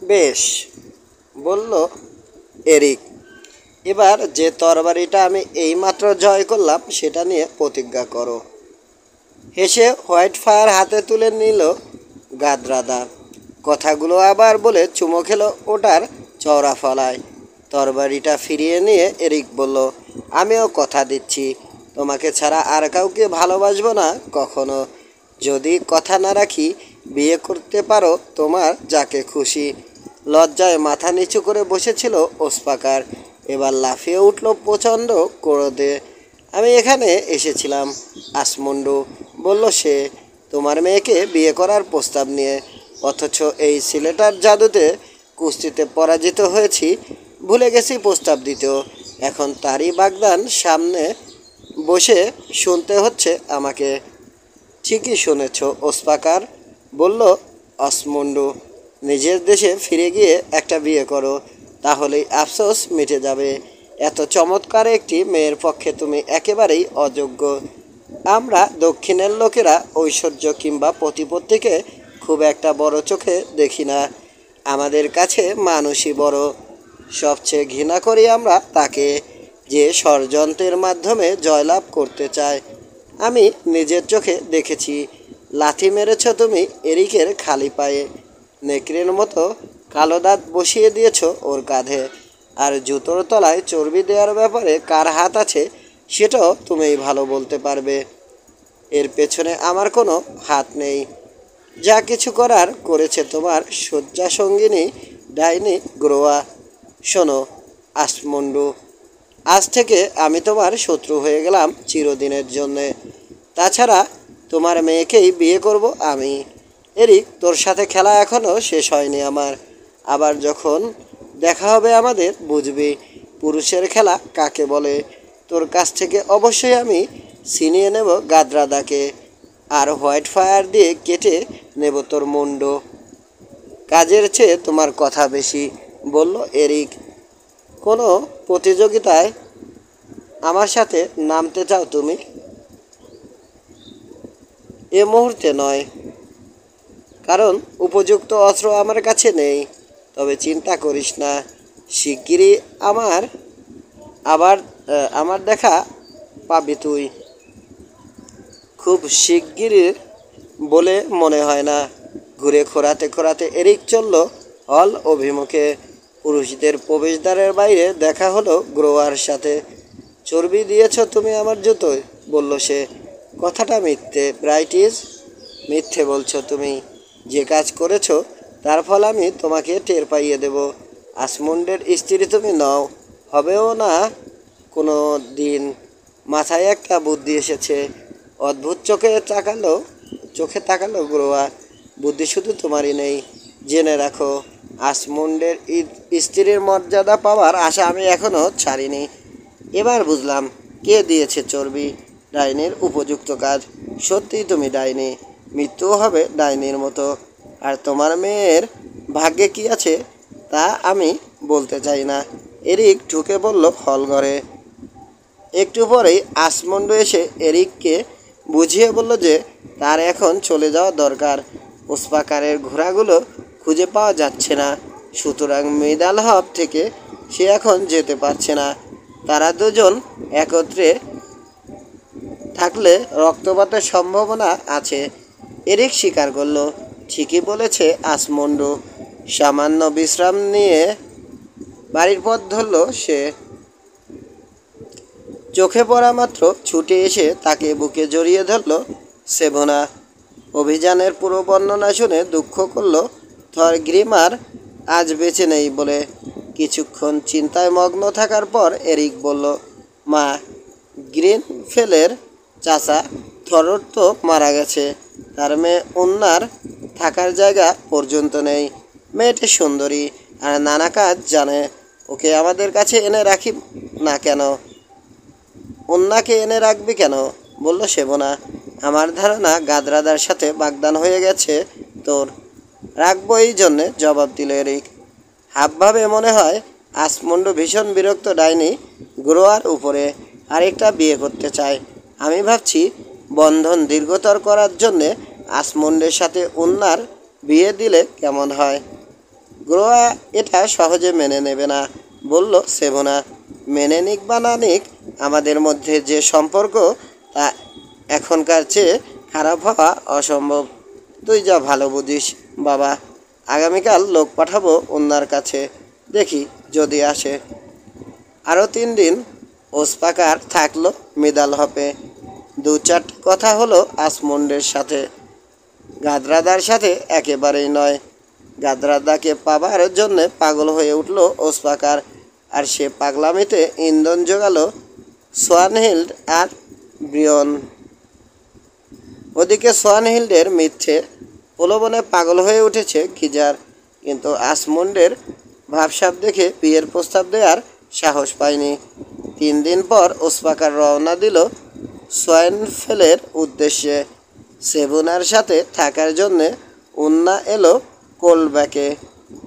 বেশ, বলল এরিক। এবার যে তরবারিটা আমি এইমাত্র জয় করলাম সেটা নিয়ে প্রতিজ্ঞা করো। হেসে হোয়াইট ফায়ার হাতে তুলে নিল গাদ্রাদা। কথাগুলো আবার বলে চুমো খেলো ওটার চওড়া ফলায়। তরবারিটা ফিরিয়ে নিয়ে এরিক বলল, আমিও কথা দিচ্ছি, তোমাকে ছাড়া আর কাউকে ভালোবাসবো না কখনো। যদি কথা না রাখি, বিয়ে করতে পারো তোমার যাকে খুশি। লজ্জায় মাথা নিচু করে বসেছিল ওসপাকার, এবার লাফিয়ে উঠল প্রচণ্ড ক্রোধে। আমি এখানে এসেছিলাম আসমুন্ডু, বলল সে, তোমার মেয়েকে বিয়ে করার প্রস্তাব নিয়ে। অথচ এই ছেলেটার জাদুতে কুস্তিতে পরাজিত হয়েছি, ভুলে গেছি প্রস্তাব দিতেও। এখন তারই বাগদান সামনে বসে শুনতে হচ্ছে আমাকে। ঠিকই শুনেছ ওসপাকার, বলল অসমুন্ডু। নিজের দেশে ফিরে গিয়ে একটা বিয়ে করো, তাহলেই আফসোস মিটে যাবে। এত চমৎকার একটি মেয়ের পক্ষে তুমি একেবারেই অযোগ্য। আমরা দক্ষিণের লোকেরা ঐশ্বর্য কিংবা প্রতিপত্তিকে খুব একটা বড় চোখে দেখি না। আমাদের কাছে মানুষই বড়। সবচেয়ে ঘৃণা করি আমরা তাকে, যে ষড়যন্ত্রের মাধ্যমে জয়লাভ করতে চায়। আমি নিজের চোখে দেখেছি লাথি মেরেছ তুমি এরিকের খালি পায়ে, নেকড়ের মতো কালো দাঁত বসিয়ে দিয়েছ ওর কাঁধে। আর জুতোর তলায় চর্বি দেওয়ার ব্যাপারে কার হাত আছে সেটাও তুমিই ভালো বলতে পারবে। এর পেছনে আমার কোনো হাত নেই। যা কিছু করার করেছে তোমার শয্যা সঙ্গিনী ডাইনি গ্রোয়া। শোনো আসমুন্ডু, আজ থেকে আমি তোমার শত্রু হয়ে গেলাম চিরদিনের জন্যে। তাছাড়া তোমার মেয়েকেই বিয়ে করব আমি। এরিক, তোর সাথে খেলা এখনও শেষ হয়নি আমার। আবার যখন দেখা হবে আমাদের বুঝবি পুরুষের খেলা কাকে বলে। তোর কাছ থেকে অবশ্যই আমি ছিনিয়ে নেব গাদ্রাদাকে, আর হোয়াইট ফায়ার দিয়ে কেটে নেব তোর মুন্ড। কাজের চেয়ে তোমার কথা বেশি, বলল এরিক। কোনো প্রতিযোগিতায় আমার সাথে নামতে চাও তুমি? এ মুহূর্তে নয়, কারণ উপযুক্ত অস্ত্র আমার কাছে নেই। তবে চিন্তা করিস না, শিগগিরই আবার আমার দেখা পাবি তুই। খুব শিগগিরই বলে মনে হয় না। ঘুরে খোরাতে খোরাতে এরিক চলল হল অভিমুখে। পুরুষদের প্রবেশদ্বারের বাইরে দেখা হলো গ্রোয়ার সাথে। চর্বি দিয়েছ তুমি আমার জুতোয়, বলল সে। কথাটা মিথ্যে ব্রাইটিস, মিথ্যে বলছো তুমি। যে কাজ করেছো তার ফল আমি তোমাকে টের পাইয়ে দেব। আসমুন্ডের স্ত্রী তুমি নও, হবেও না কোনো দিন। মাথায় একটা বুদ্ধি এসেছে। অদ্ভুত চোখে তাকালো গ্রোয়া। বুদ্ধি শুধু তোমারই নেই, জেনে রাখো। আসমুন্ডের স্ত্রীর মর্যাদা পাওয়ার আশা আমি এখনও ছাড়িনি। এবার বুঝলাম কে দিয়েছে চর্বি। ডাইনির উপযুক্ত কাজ। সত্যিই তুমি ডাইনি, মৃত্যুও হবে ডাইনির মতো। আর তোমার মেয়ের ভাগ্যে কি আছে তা আমি বলতে চাই না। এরিক ঢুকে বলল হলঘরে। একটু পরেই আসমুন্ডু এসে এরিককে বুঝিয়ে বলল যে তার এখন চলে যাওয়া দরকার। ওসপাকারের ঘোড়াগুলো খুঁজে পাওয়া যাচ্ছে না, সুতরাং মিডাল হব থেকে সে এখন যেতে পারছে না। তারা দুজন একত্রে থাকলে রক্তপাতের সম্ভাবনা আছে। এরিক স্বীকার করল, ঠিকই বলেছে আসমুন্ডু। সামান্য বিশ্রাম নিয়ে বাড়ির পথ ধরল সে। চোখে পড়া মাত্র ছুটে এসে তাকে বুকে জড়িয়ে ধরল সেভোনা। অভিযানের পুরো বর্ণনা শুনে দুঃখ করল থরগ্রিমার আজ বেঁচে নেই বলে। কিছুক্ষণ চিন্তায় মগ্ন থাকার পর এরিক বলল, মা, গ্রিনফেলের চাচা থরর তো মারা গেছে। তার মেয়ে অন্যার থাকার জায়গা পর্যন্ত নেই। মেয়েটি সুন্দরী আর নানা কাজ জানে। ওকে আমাদের কাছে এনে রাখি না কেন? অন্যাকে এনে রাখবি কেন? বলল সেবনা। আমার ধারণা গাদ্রাদার সাথে বাগদান হয়ে গেছে তোর। রাখবো এই জন্যে, জবাব দিল এরিক। হাবভাবে মনে হয় আসমুন্ডু ভীষণ বিরক্ত ডাইনি গ্রোয়ার উপরে, আরেকটা বিয়ে করতে চায়। আমি ভাবছি বন্ধন দীর্ঘতর করার জন্যে আসমুন্ডের সাথে অন্যার বিয়ে দিলে কেমন হয়। গ্রোয়া এটা সহজে মেনে নেবে না। বলল সেভনা, মেনে নিক বা না নিক, আমাদের মধ্যে যে সম্পর্ক তা এখনকার চেয়ে খারাপ হওয়া অসম্ভব। তুই যা ভালো বুঝিস বাবা। আগামীকাল লোক পাঠাবো ওনার কাছে, দেখি যদি আসে। আরও 3 দিন ওসপাকার থাকলো মিদালহপে। 2-4টে কথা হলো আসমন্ডের সাথে, গাদরাদার সাথে একেবারেই নয়। গাদরাদাকে পাবার জন্যে পাগল হয়ে উঠল ওসপাকার, আর সে পাগলামিতে ইন্ধন জোগালো সোয়ানহিল্ড আর ব্রিয়ন। ওদিকে সোয়ানহিল্ডের মিথ্যে প্রলোভনে পাগল হয়ে উঠেছে গিজার, কিন্তু আসমন্ডের ভাবসাব দেখে বিয়ের প্রস্তাব দেওয়ার সাহস পায়নি। 3 দিন পর ওসপাকার রওনা দিল সোয়াইনফেলের উদ্দেশ্যে। সেভুনার সাথে থাকার জন্যে উন্না এলো কোলব্যাকে।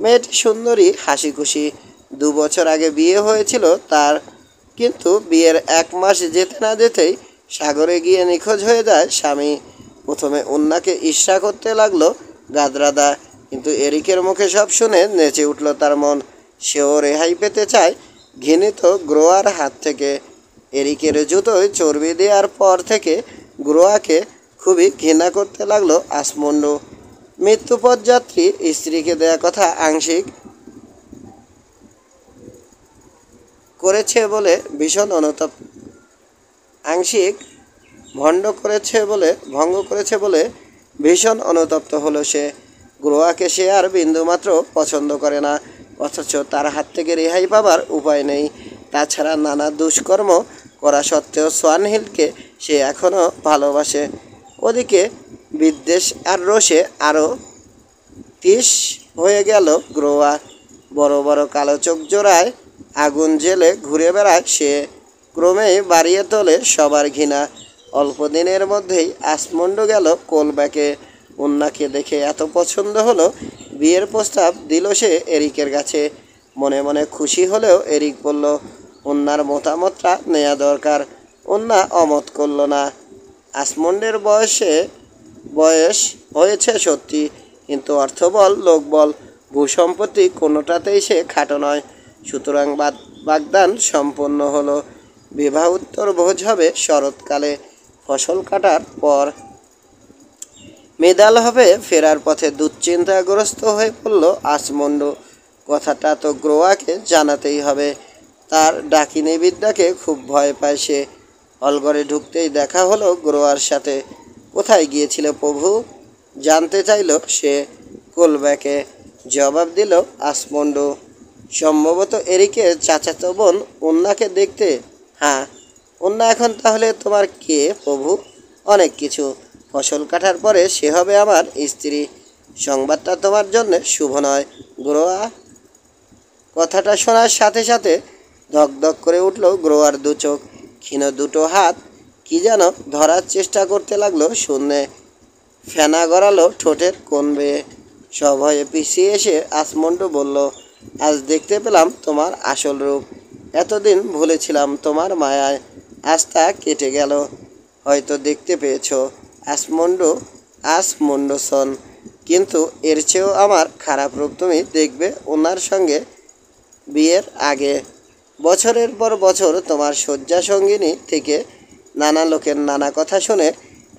মেয়েটি সুন্দরী, হাসি খুশি। 2 বছর আগে বিয়ে হয়েছিল তার, কিন্তু বিয়ের 1 মাস যেতে না যেতেই সাগরে গিয়ে নিখোঁজ হয়ে যায় স্বামী। প্রথমে উন্নাকে ঈর্ষা করতে লাগলো গাদরাদা, কিন্তু এরিকের মুখে সব শুনে নেচে উঠল তার মন। সেও রেহাই পেতে চায় ঘৃণিত গ্রোয়ার হাত থেকে। এরিকের জুতোয় চর্বি দেওয়ার পর থেকে গ্রোয়াকে খুবই ঘৃণা করতে লাগলো আসমন্ড। মৃত্যুপথযাত্রী স্ত্রীকে দেয়া কথা আংশিক করেছে বলে ভীষণ অনুতপ্ত, আংশিক ভঙ্গ করেছে বলে ভীষণ অনুতপ্ত হলো সে। গ্রোয়াকে সে আর বিন্দুমাত্র পছন্দ করে না, অথচ তার হাত থেকে রেহাই পাবার উপায় নেই। তাছাড়া নানা দুষ্কর্ম করা সত্ত্বেও সোয়ানহিল্ডকে সে এখনও ভালোবাসে। ওদিকে বিদ্বেষ আর রোষে আরও তিস হয়ে গেল গ্রোয়া। বড় বড় কালো চোখ জোড়ায় আগুন জেলে ঘুরে বেড়ায় সে, ক্রমেই বাড়িয়ে তোলে সবার ঘৃণা। অল্প দিনের মধ্যেই আসমন্ড গেল কোলব্যাকে। উন্নাকে দেখে এত পছন্দ হলো, বিয়ের প্রস্তাব দিল সে এরিকের কাছে। মনে মনে খুশি হলেও এরিক বলল উন্নার মতামতটা নেওয়া দরকার। উন্না অমত করল না। আসমন্ডের বয়স হয়েছে সত্যি, কিন্তু অর্থবল, লোকবল, ভূসম্পত্তি কোনোটাতেই সে খাটো নয়। সুতরাং বাগদান সম্পন্ন হলো। বিবাহ উত্তর ভোজ হবে শরৎকালে, ফসল কাটার পর। মিদালহপে ফেরার পথে দুশ্চিন্তাগ্রস্ত হয়ে পড়ল আসমন্ড। কথাটা তো গ্রোয়াকে জানাতেই হবে। তার ডাকিনী বিদ্যাকে খুব ভয় পায় সে। হলঘরে ঢুকতেই দেখা হলো গ্রোয়ার সাথে। কোথায় গিয়েছিল প্রভু, জানতে চাইল সে কোলব্যাকে। জবাব দিল আসমন্ড, সম্ভবত এরিকের চাচাতো বোন উন্নাকে দেখতে। হ্যাঁ, উন্না এখন তাহলে তোমার কে প্রভু? অনেক কিছু। ফসল কাটার পরে সে হবে আমার স্ত্রী। সংবাদটা তোমার জন্য শুভ নয় গ্রোয়া। কথাটা শোনার সাথে সাথে ধকধক করে উঠল গ্রোয়ার 2 চোখ। ক্ষীণ 2টো হাত কি যেন ধরার চেষ্টা করতে লাগলো শূন্যে। ফেনা গড়ালো ঠোঁটের কোণ বেয়ে। সভয়ে পিছিয়ে এসে আসমন্ড বলল, আজ দেখতে পেলাম তোমার আসল রূপ। এতদিন ভুলেছিলাম তোমার মায়ায়, আজ তা কেটে গেল। হয়তো দেখতে পেয়েছ আসমন্ডসন, কিন্তু এর চেয়েও আমার খারাপ রূপ তুমি দেখবে ওনার সঙ্গে বিয়ের আগে। বছরের পর বছর তোমার শয্যা সঙ্গিনী থেকে নানা লোকের নানা কথা শুনে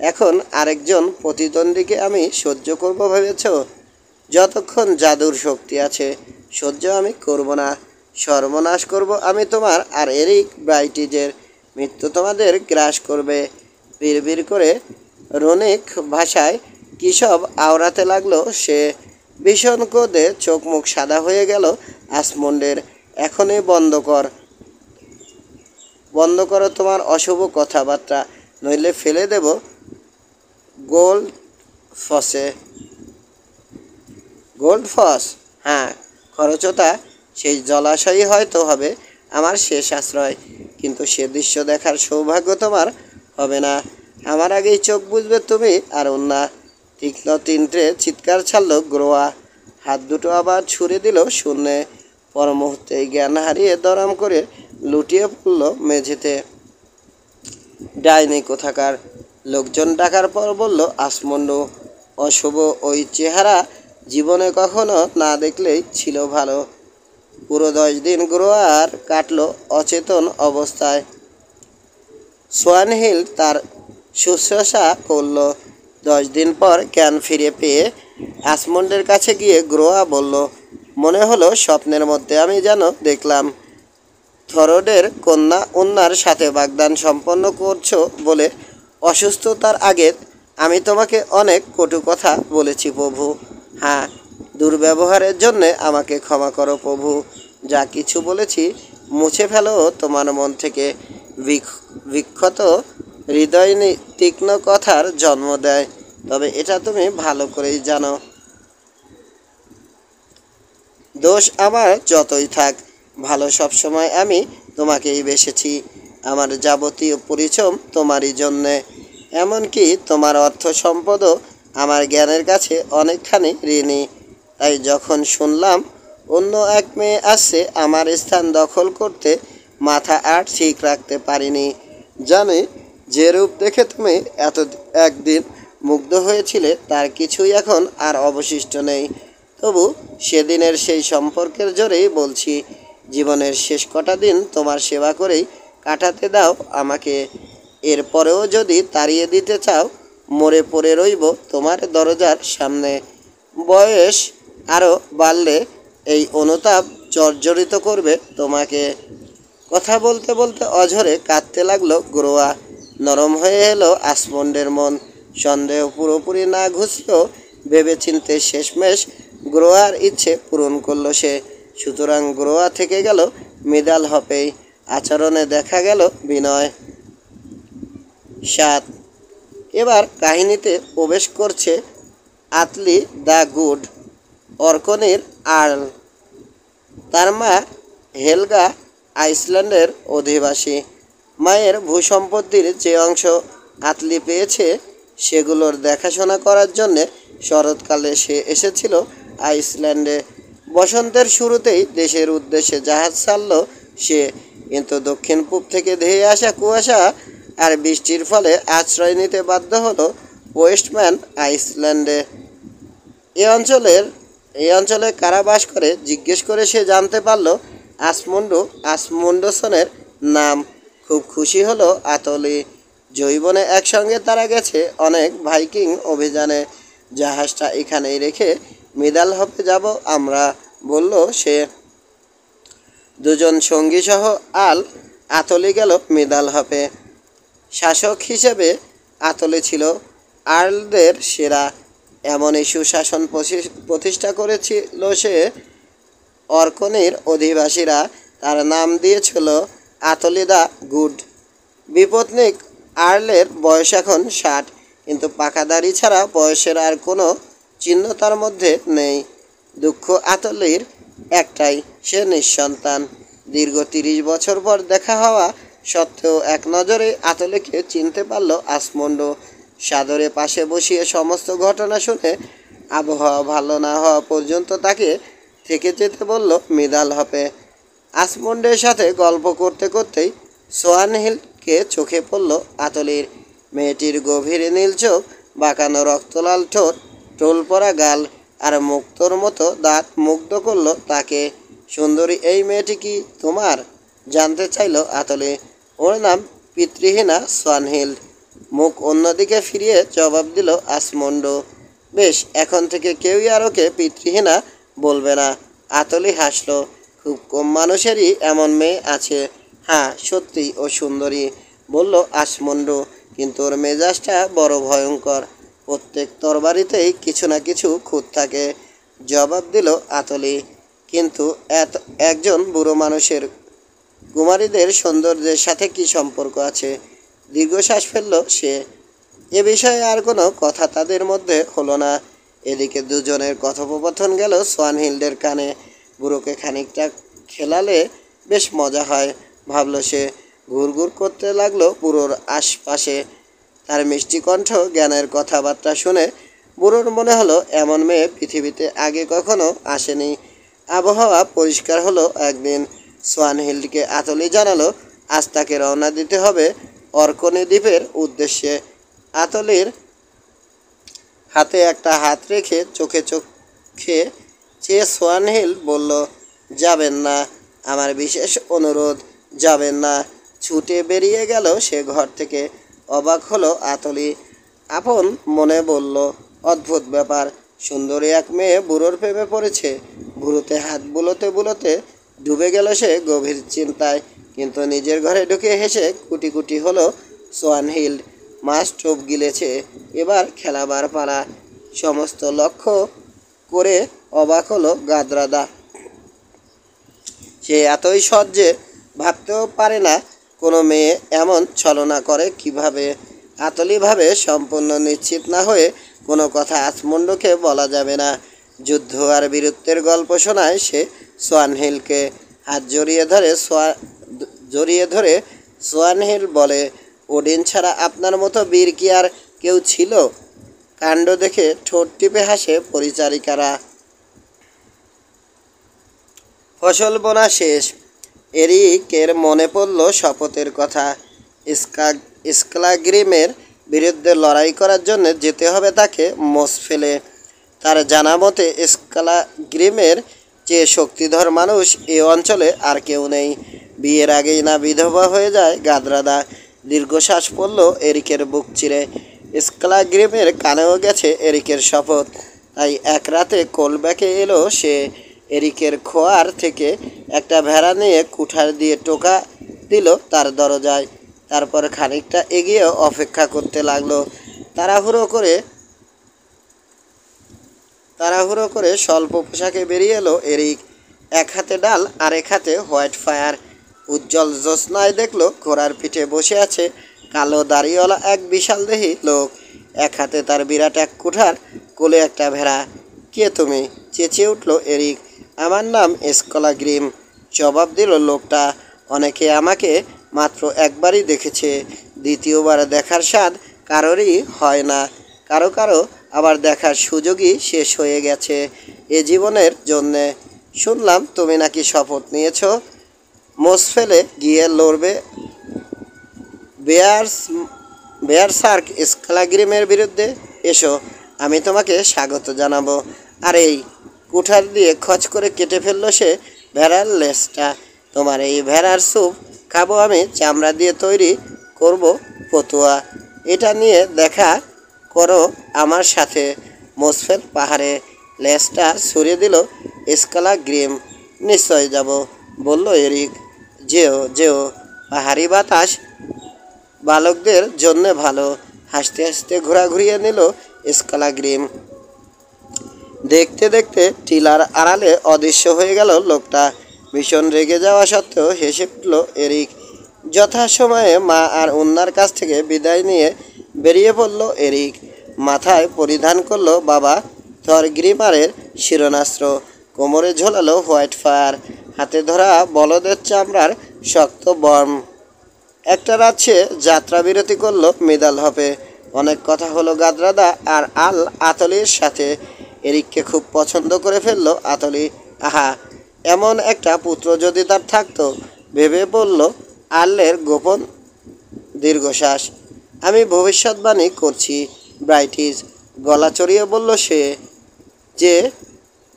এখন আরেকজন প্রতিদ্বন্দ্বীকে আমি সহ্য করব ভেবেছ? যতক্ষণ জাদুর শক্তি আছে সহ্য আমি করব না। সর্বনাশ করব আমি তোমার আর এরিক ব্রাইটিজের। মৃত্যু তোমাদের গ্রাস করবে। বিড়বিড় করে রনিক ভাষায় কী সব আওড়াতে লাগলো সে। ভীষণ ক্রোধে চোখ মুখ সাদা হয়ে গেল আসমন্ডের। এখনই বন্ধ করো তোমার অশুভ কথাবার্তা, নইলে ফেলে দেব গোল্ড ফস। হ্যাঁ, খরচটা সেই জলাশয়ই হয়তো হবে আমার শেষ আশ্রয়, কিন্তু সে দৃশ্য দেখার সৌভাগ্য তোমার হবে না। আমার আগেই চোখ বুঝবে তুমি আর অন্য। তীক্ষ্ণ 3টে চিৎকার ছাড়ল গ্রোয়া। হাত দুটো আবার ছুঁড়ে দিল শূন্যে। পর মুহূর্তেই জ্ঞান হারিয়ে দরাম করে লুটিয়ে পড়ল মেঝেতে। ডাইনি কোথাকার। লোকজন ডাকার পর বলল আসমন্ড, অশুভ ওই চেহারা জীবনে কখনো না দেখলেই ছিল ভালো। পুরো 10 দিন গ্রোয়ার কাটলো অচেতন অবস্থায়। সোয়ান হিল তার শুশ্রূষা করল। 10 দিন পর জ্ঞান ফিরে পেয়ে আসমন্ডের কাছে গিয়ে গ্রোয়া বলল, মনে হলো স্বপ্নের মধ্যে আমি যেন দেখলাম থরোডের কন্যা অন্যার সাথে বাগদান সম্পন্ন করছো বলে অসুস্থতার আগে আমি তোমাকে অনেক কটু কথা বলেছি প্রভু। হ্যাঁ, দুর্ব্যবহারের জন্যে আমাকে ক্ষমা করো প্রভু। যা কিছু বলেছি মুছে ফেলো তোমার মন থেকে। বিক্ষত হৃদয় তীক্ষ্ণ কথার জন্ম দেয়, তবে এটা তুমি ভালো করেই জানো। দোষ আমার যতই থাক, ভালো সবসময় আমি তোমাকেই বেসেছি। আমার যাবতীয় পরিশ্রম তোমারই জন্যে, এমনকি তোমার অর্থ সম্পদও আমার জ্ঞানের কাছে অনেকখানি ঋণী। তাই যখন শুনলাম অন্য এক মেয়ে আসছে আমার স্থান দখল করতে, মাথা আর ঠিক রাখতে পারিনি। জানি যে রূপ দেখে তুমি এত একদিন মুগ্ধ হয়েছিলে তার কিছুই এখন আর অবশিষ্ট নেই। তবু সেদিনের সেই সম্পর্কের জোরেই বলছি, জীবনের শেষ কটা দিন তোমার সেবা করেই কাটাতে দাও আমাকে। এরপরেও যদি তাড়িয়ে দিতে চাও, মরে পড়ে রইব তোমার দরজার সামনে। বয়স আরও বাড়লে এই অনুতাপ জর্জরিত করবে তোমাকে। কথা বলতে বলতে অঝরে কাঁদতে লাগলো গ্রোয়া। নরম হয়ে এলো আসমন্ডের মন। সন্দেহ পুরোপুরি না ঘুচলেও ভেবেচিন্তে শেষমেশ গ্রোয়ার ইচ্ছে পূরণ করলো সে। সুতরাং গ্রোয়া থেকে গেল মিদাল হপেই। আচরণে দেখা গেল বিনয়। 7, এবার কাহিনীতে প্রবেশ করছে আতলি দ্য গুড, অর্কনির আর্ল। তার মা হেলগা আইসল্যান্ডের অধিবাসী। মায়ের ভূসম্পত্তির যে অংশ আতলি পেয়েছে সেগুলোর দেখাশোনা করার জন্যে শরৎকালে সে এসেছিল আইসল্যান্ডে। বসন্তের শুরুতেই দেশের উদ্দেশ্যে জাহাজ ছাড়ল সে, কিন্তু দক্ষিণ পূব থেকে ধেয়ে আসা কুয়াশা আর বৃষ্টির ফলে আশ্রয় নিতে বাধ্য হলো ওয়েস্টম্যান আইসল্যান্ডে। এই অঞ্চলে কারা বাস করে জিজ্ঞেস করে সে জানতে পারল আসমুন্ডসনের নাম। খুব খুশি হলো আতলি। জৈবনে একসঙ্গে তারা গেছে অনেক ভাইকিং অভিযানে। জাহাজটা এখানেই রেখে মিদাল হপে যাব আমরা, বলল সে। দুজন সঙ্গী সহ আতলি গেল মিদাল হপে। শাসক হিসেবে আতলি ছিল আর্লদের সেরা। এমনই সুশাসন প্রতিষ্ঠা করেছিল সে। অর্কনির অধিবাসীরা তার নাম দিয়েছিল আতলি দ্য গুড। বিপত্নিক আর্লের বয়স এখন 60, কিন্তু পাকা দাড়ি ছাড়া বয়সের আর কোনো চিহ্ন তার মধ্যে নেই। দুঃখ আতলির একটাই, সে নিঃসন্তান। দীর্ঘ 30 বছর পর দেখা হওয়া সত্ত্বেও এক নজরে আতলিকে চিনতে পারল আসমন্ড। সাদরে পাশে বসিয়ে সমস্ত ঘটনা শুনে আবহাওয়া ভালো না হওয়া পর্যন্ত তাকে থেকে যেতে বলল মিদাল হপে। আসমন্ডের সাথে গল্প করতে করতেই সোয়ান হিলকে চোখে পড়ল আতলির। মেয়েটির গভীর নীল চোখ, বাঁকানো রক্তলাল ঠোঁট, টোল পড়া গাল আর মুক্তোর মতো দাঁত মুগ্ধ করল তাকে। সুন্দরী এই মেয়েটি কি তোমার? জানতে চাইল আতলি। ওর নাম পিতৃহীনা সোয়ানহিল। মুখ অন্যদিকে ফিরিয়ে জবাব দিল আসমন্ড। বেশ, এখন থেকে কেউই আর ওকে পিতৃহীনা বলবে না। আতলি হাসল। খুব কম মানুষেরই এমন মেয়ে আছে। হ্যাঁ, সত্যিই ও সুন্দরী, বলল আসমন্ড, কিন্তু ওর মেজাজটা বড় ভয়ঙ্কর। প্রত্যেক তরবারিতেই কিছু না কিছু খুঁত থাকে, জবাব দিল আতলি। কিন্তু একজন বুড়ো মানুষের কুমারীদের সৌন্দর্যের সাথে কি সম্পর্ক আছে? দীর্ঘশ্বাস ফেলল সে। এ বিষয়ে আর কোনো কথা তাদের মধ্যে হলো না। এদিকে দুজনের কথোপকথন গেল সোয়ানহিল্ডের কানে। বুড়োকে খানিকটা খেলালে বেশ মজা হয়, ভাবল সে। ঘুরঘুর করতে লাগলো বুড়োর আশপাশে। তার মিষ্টি কণ্ঠ, জ্ঞানের কথাবার্তা শুনে বুড়োর মনে হলো এমন মেয়ে পৃথিবীতে আগে কখনো আসেনি। আবহাওয়া পরিষ্কার হলো একদিন। সোয়ানহিল্ডকে আতলি জানালো আজ তাকে রওনা দিতে হবে অর্কনি দ্বীপের উদ্দেশ্যে। আতলির হাতে একটা হাত রেখে চোখে চোখ মুখে চেয়ে সোয়ানহিল বলল, যাবেন না, আমার বিশেষ অনুরোধ, যাবেন না। ছুটে বেরিয়ে গেল সে ঘর থেকে। অবাক হলো আতলি, আপন মনে বলল, অদ্ভুত ব্যাপার, সুন্দরী এক মেয়ে বুড়োর প্রেমে পড়েছে। বুড়োতে হাত বুলোতে বুলোতে ডুবে গেল সে গভীর চিন্তায়। কিন্তু নিজের ঘরে ঢুকে হেসে কুটি কুটি হলো সোয়ানহিল্ড। মাস টোপ গিলেছে, এবার খেলাবার পালা। সমস্ত লক্ষ্য করে অবাক হলো গাদরাদা। সে এতই সৎ যে ভাবতেও পারে না কোনো মেয়ে এমন ছলনা করে কিভাবে। আতলি ভাবে সম্পূর্ণ নিশ্চিত না হয়ে কোনো কথা আচমণ্ডকে বলা যাবে না। যুদ্ধ আর বীরত্বের গল্প শোনায় সে সোয়ানহিলকে। হাত জড়িয়ে ধরে সোয়ানহিল বলে, ওডিন ছাড়া আপনার মতো বীর কি আর কেউ ছিল? কাণ্ড দেখে ঠোঁট টিপে হাসে পরিচারিকারা। ফসল বোনা শেষ। এরিকের মনে পড়ল শপথের কথা। স্কালাগ্রিমের বিরুদ্ধে লড়াই করার জন্য যেতে হবে তাকে মোসফেলে। তার জানা মতে স্কালাগ্রিমের চেয়ে শক্তিধর মানুষ এ অঞ্চলে আর কেউ নেই। বিয়ের আগেই না বিধবা হয়ে যায় গাদরাদা। দীর্ঘশ্বাস পড়ল এরিকের বুক চিরে। স্কালাগ্রিমের কানেও গেছে এরিকের শপথ। তাই এক রাতে কোলব্যাকে এলো সে। এরিকের খোয়ার থেকে একটা ভেড়া নিয়ে কুঠার দিয়ে টোকা দিল তার দরজায়। তারপর খানিকটা এগিয়ে অপেক্ষা করতে লাগলো। তাড়াহুড়ো করে স্বল্প পোশাকে বেরিয়ে এলো এরিক। এক হাতে ডাল, আরেক হাতে হোয়াইট ফায়ার। উজ্জ্বল জ্যোৎস্নায় দেখলো ঘোড়ার পিঠে বসে আছে কালো দাড়িওয়ালা এক বিশালদেহী লোক। এক হাতে তার বিরাট এক কুঠার, কোলে একটা ভেড়া। কে তুমি? চেঁচিয়ে উঠল এরিক। আমার নাম স্কালাগ্রিম, জবাব দিল লোকটা। অনেকে আমাকে মাত্র একবারই দেখেছে, দ্বিতীয়বার দেখার স্বাদ কারোরই হয় না। কারো কারো আবার দেখার সুযোগই শেষ হয়ে গেছে এ জীবনের জন্যে। শুনলাম তুমি নাকি শপথ নিয়েছ মোসফেলে গিয়ে লড়বে বেয়ারসার্ক স্কালাগ্রিমের বিরুদ্ধে। এসো, আমি তোমাকে স্বাগত জানাবো। আর এই কুঠার দিয়ে খচ করে কেটে ফেললো সে ভেড়ার লেজটা। তোমার এই ভেড়ার স্যুপ খাবো আমি, চামড়া দিয়ে তৈরি করব ফতুয়া। এটা নিয়ে দেখা করো আমার সাথে মোসফেল পাহাড়ে। লেজটা ছুঁড়ে দিল স্কালাগ্রিম। নিশ্চয় যাব, বলল এরিক। যেও যেও, পাহাড়ি বাতাস বালকদের জন্যে ভালো। হাসতে হাসতে ঘোরা ঘুরিয়ে নিল স্কালাগ্রিম। দেখতে দেখতে টিলার আড়ালে অদৃশ্য হয়ে গেল লোকটা। ভীষণ রেগে যাওয়া সত্ত্বেও হেসে উঠল এরিক। যথাসময়ে মা আর অন্যার কাছ থেকে বিদায় নিয়ে বেরিয়ে পড়ল এরিক। মাথায় পরিধান করল বাবা থরগ্রিমারের শিরনাস্ত্র। কোমরে ঝোলালো হোয়াইট ফায়ার। হাতে ধরা বলদের চামড়ার শক্ত বর্ম। একটা রাত সে যাত্রা বিরতি করলো মিদালহপে। অনেক কথা হলো গাদরাদা আর আতলির সাথে। এরিককে খুব পছন্দ করে ফেললো আতলি। আহা, এমন একটা পুত্র যদি তার থাকতো, ভেবে বলল আর্লের গোপন দীর্ঘশ্বাস। আমি ভবিষ্যৎবাণী করছি ব্রাইটিস, গলা চড়িয়ে বলল সে, যে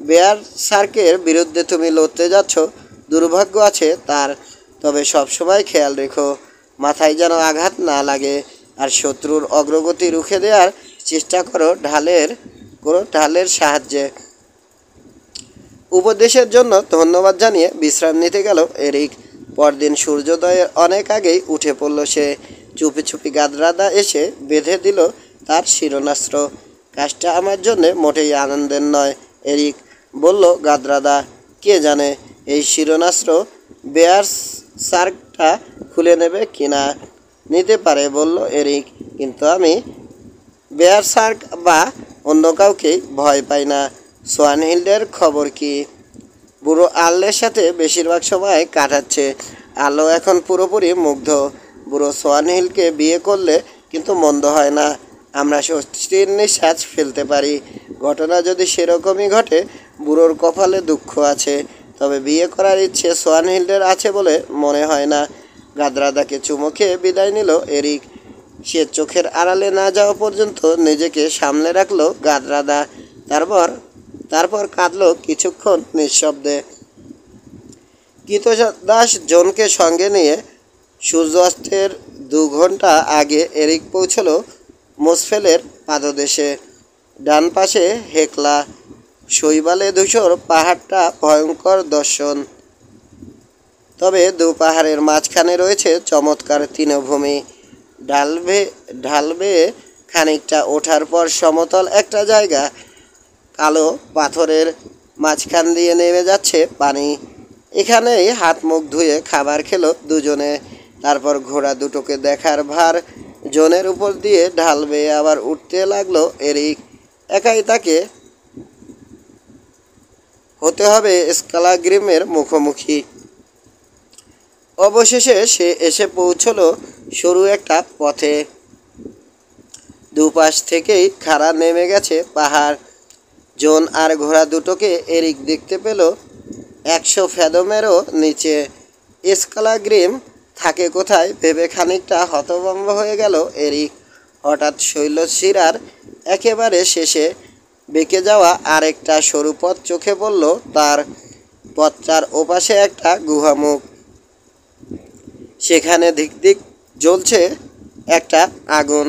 বেয়ারসার্কের বিরুদ্ধে তুমি লড়তে যাচ্ছ, দুর্ভাগ্য আছে তার। তবে সবসময় খেয়াল রেখো মাথায় যেন আঘাত না লাগে। আর শত্রুর অগ্রগতি রুখে দেওয়ার চেষ্টা করো ঢালের সাহায্যে। উপদেশের জন্য ধন্যবাদ জানিয়ে বিশ্রাম নিতে গেল এরিক। পরদিন সূর্যোদয়ের অনেক আগেই উঠে পড়ল সে। চুপি চুপি গাদরাদা এসে বেঁধে দিল তার শিরনাস্ত্র। কাজটা আমার জন্যে মোটেই আনন্দের নয় এরিক, বলল গাদরাদা। কে জানে এই শিরনাস্ত্র বেয়ারসার্কটা খুলে নেবে কিনা। নিতে পারে, বলল এরিক, কিন্তু আমি বেয়ারসার্ক বা অন্য কাউকেই ভয় পাই না। সোয়ানহিল্ডের খবর কি? বুড়ো আর্লের সাথে বেশিরভাগ সময় কাটাচ্ছে। আলো এখন পুরোপুরি মুগ্ধ। বুড়ো সোয়ানহিলকে বিয়ে করলে কিন্তু মন্দ হয় না। আমরা স্বস্তির নিঃশ্বাস ফেলতে পারি। ঘটনা যদি সেরকমই ঘটে, বুড়োর কপালে দুঃখ আছে, তবে বিয়ে করার ইচ্ছে সোয়ানহিল্ডের আছে বলে মনে হয় না। গাদরাদাকে চুমো খেয়ে বিদায় নিল এরিক। সে চোখের আড়ালে না যাওয়া পর্যন্ত নিজেকে সামলে রাখলো গাদরাদা। তারপর তারপর কাঁদলো কিছুক্ষণ নিঃশব্দে। কৃতদাস জনকে সঙ্গে নিয়ে সূর্যাস্তের 2 ঘন্টা আগে এরিক পৌঁছলো মোসফেলের পাদদেশে। ডান পাশে হেকলা শৈবালে ধূসর পাহাড়টা ভয়ঙ্কর দর্শন। তবে দু পাহাড়ের মাঝখানে রয়েছে চমৎকার তৃণভূমি। ঢাল বেয়ে খানিকটা ওঠার পর সমতল একটা জায়গা, কালো পাথরের মাঝখান দিয়ে নেমে যাচ্ছে পানি। এখানেই হাত মুখ ধুয়ে খাবার খেলো দুজনে। তারপর ঘোড়া দুটোকে দেখার ভার জনের উপর দিয়ে ঢাল বেয়ে আবার উঠতে লাগলো এরিক। একাই তাকে হতে হবে স্কালাগ্রিমের মুখোমুখি। অবশেষে সে এসে পৌঁছলো সরু একটা পথে। দুপাশ থেকেই খাড়া নেমে গেছে পাহাড়। জন আর ঘোড়া দুটোকে এরিক দেখতে পেল 100 ফ্যাদমেরও নিচে। স্কালাগ্রিম থাকে কোথায় ভেবে খানিকটা হতভম্ব হয়ে গেল এরিক। হঠাৎ শৈলশিরার একেবারে শেষে বেঁকে যাওয়া আরেকটা সরু পথ চোখে পড়ল তার। পথটার ওপাশে একটা গুহামুখ। সেখানে দিক দিক জ্বলছে একটা আগুন।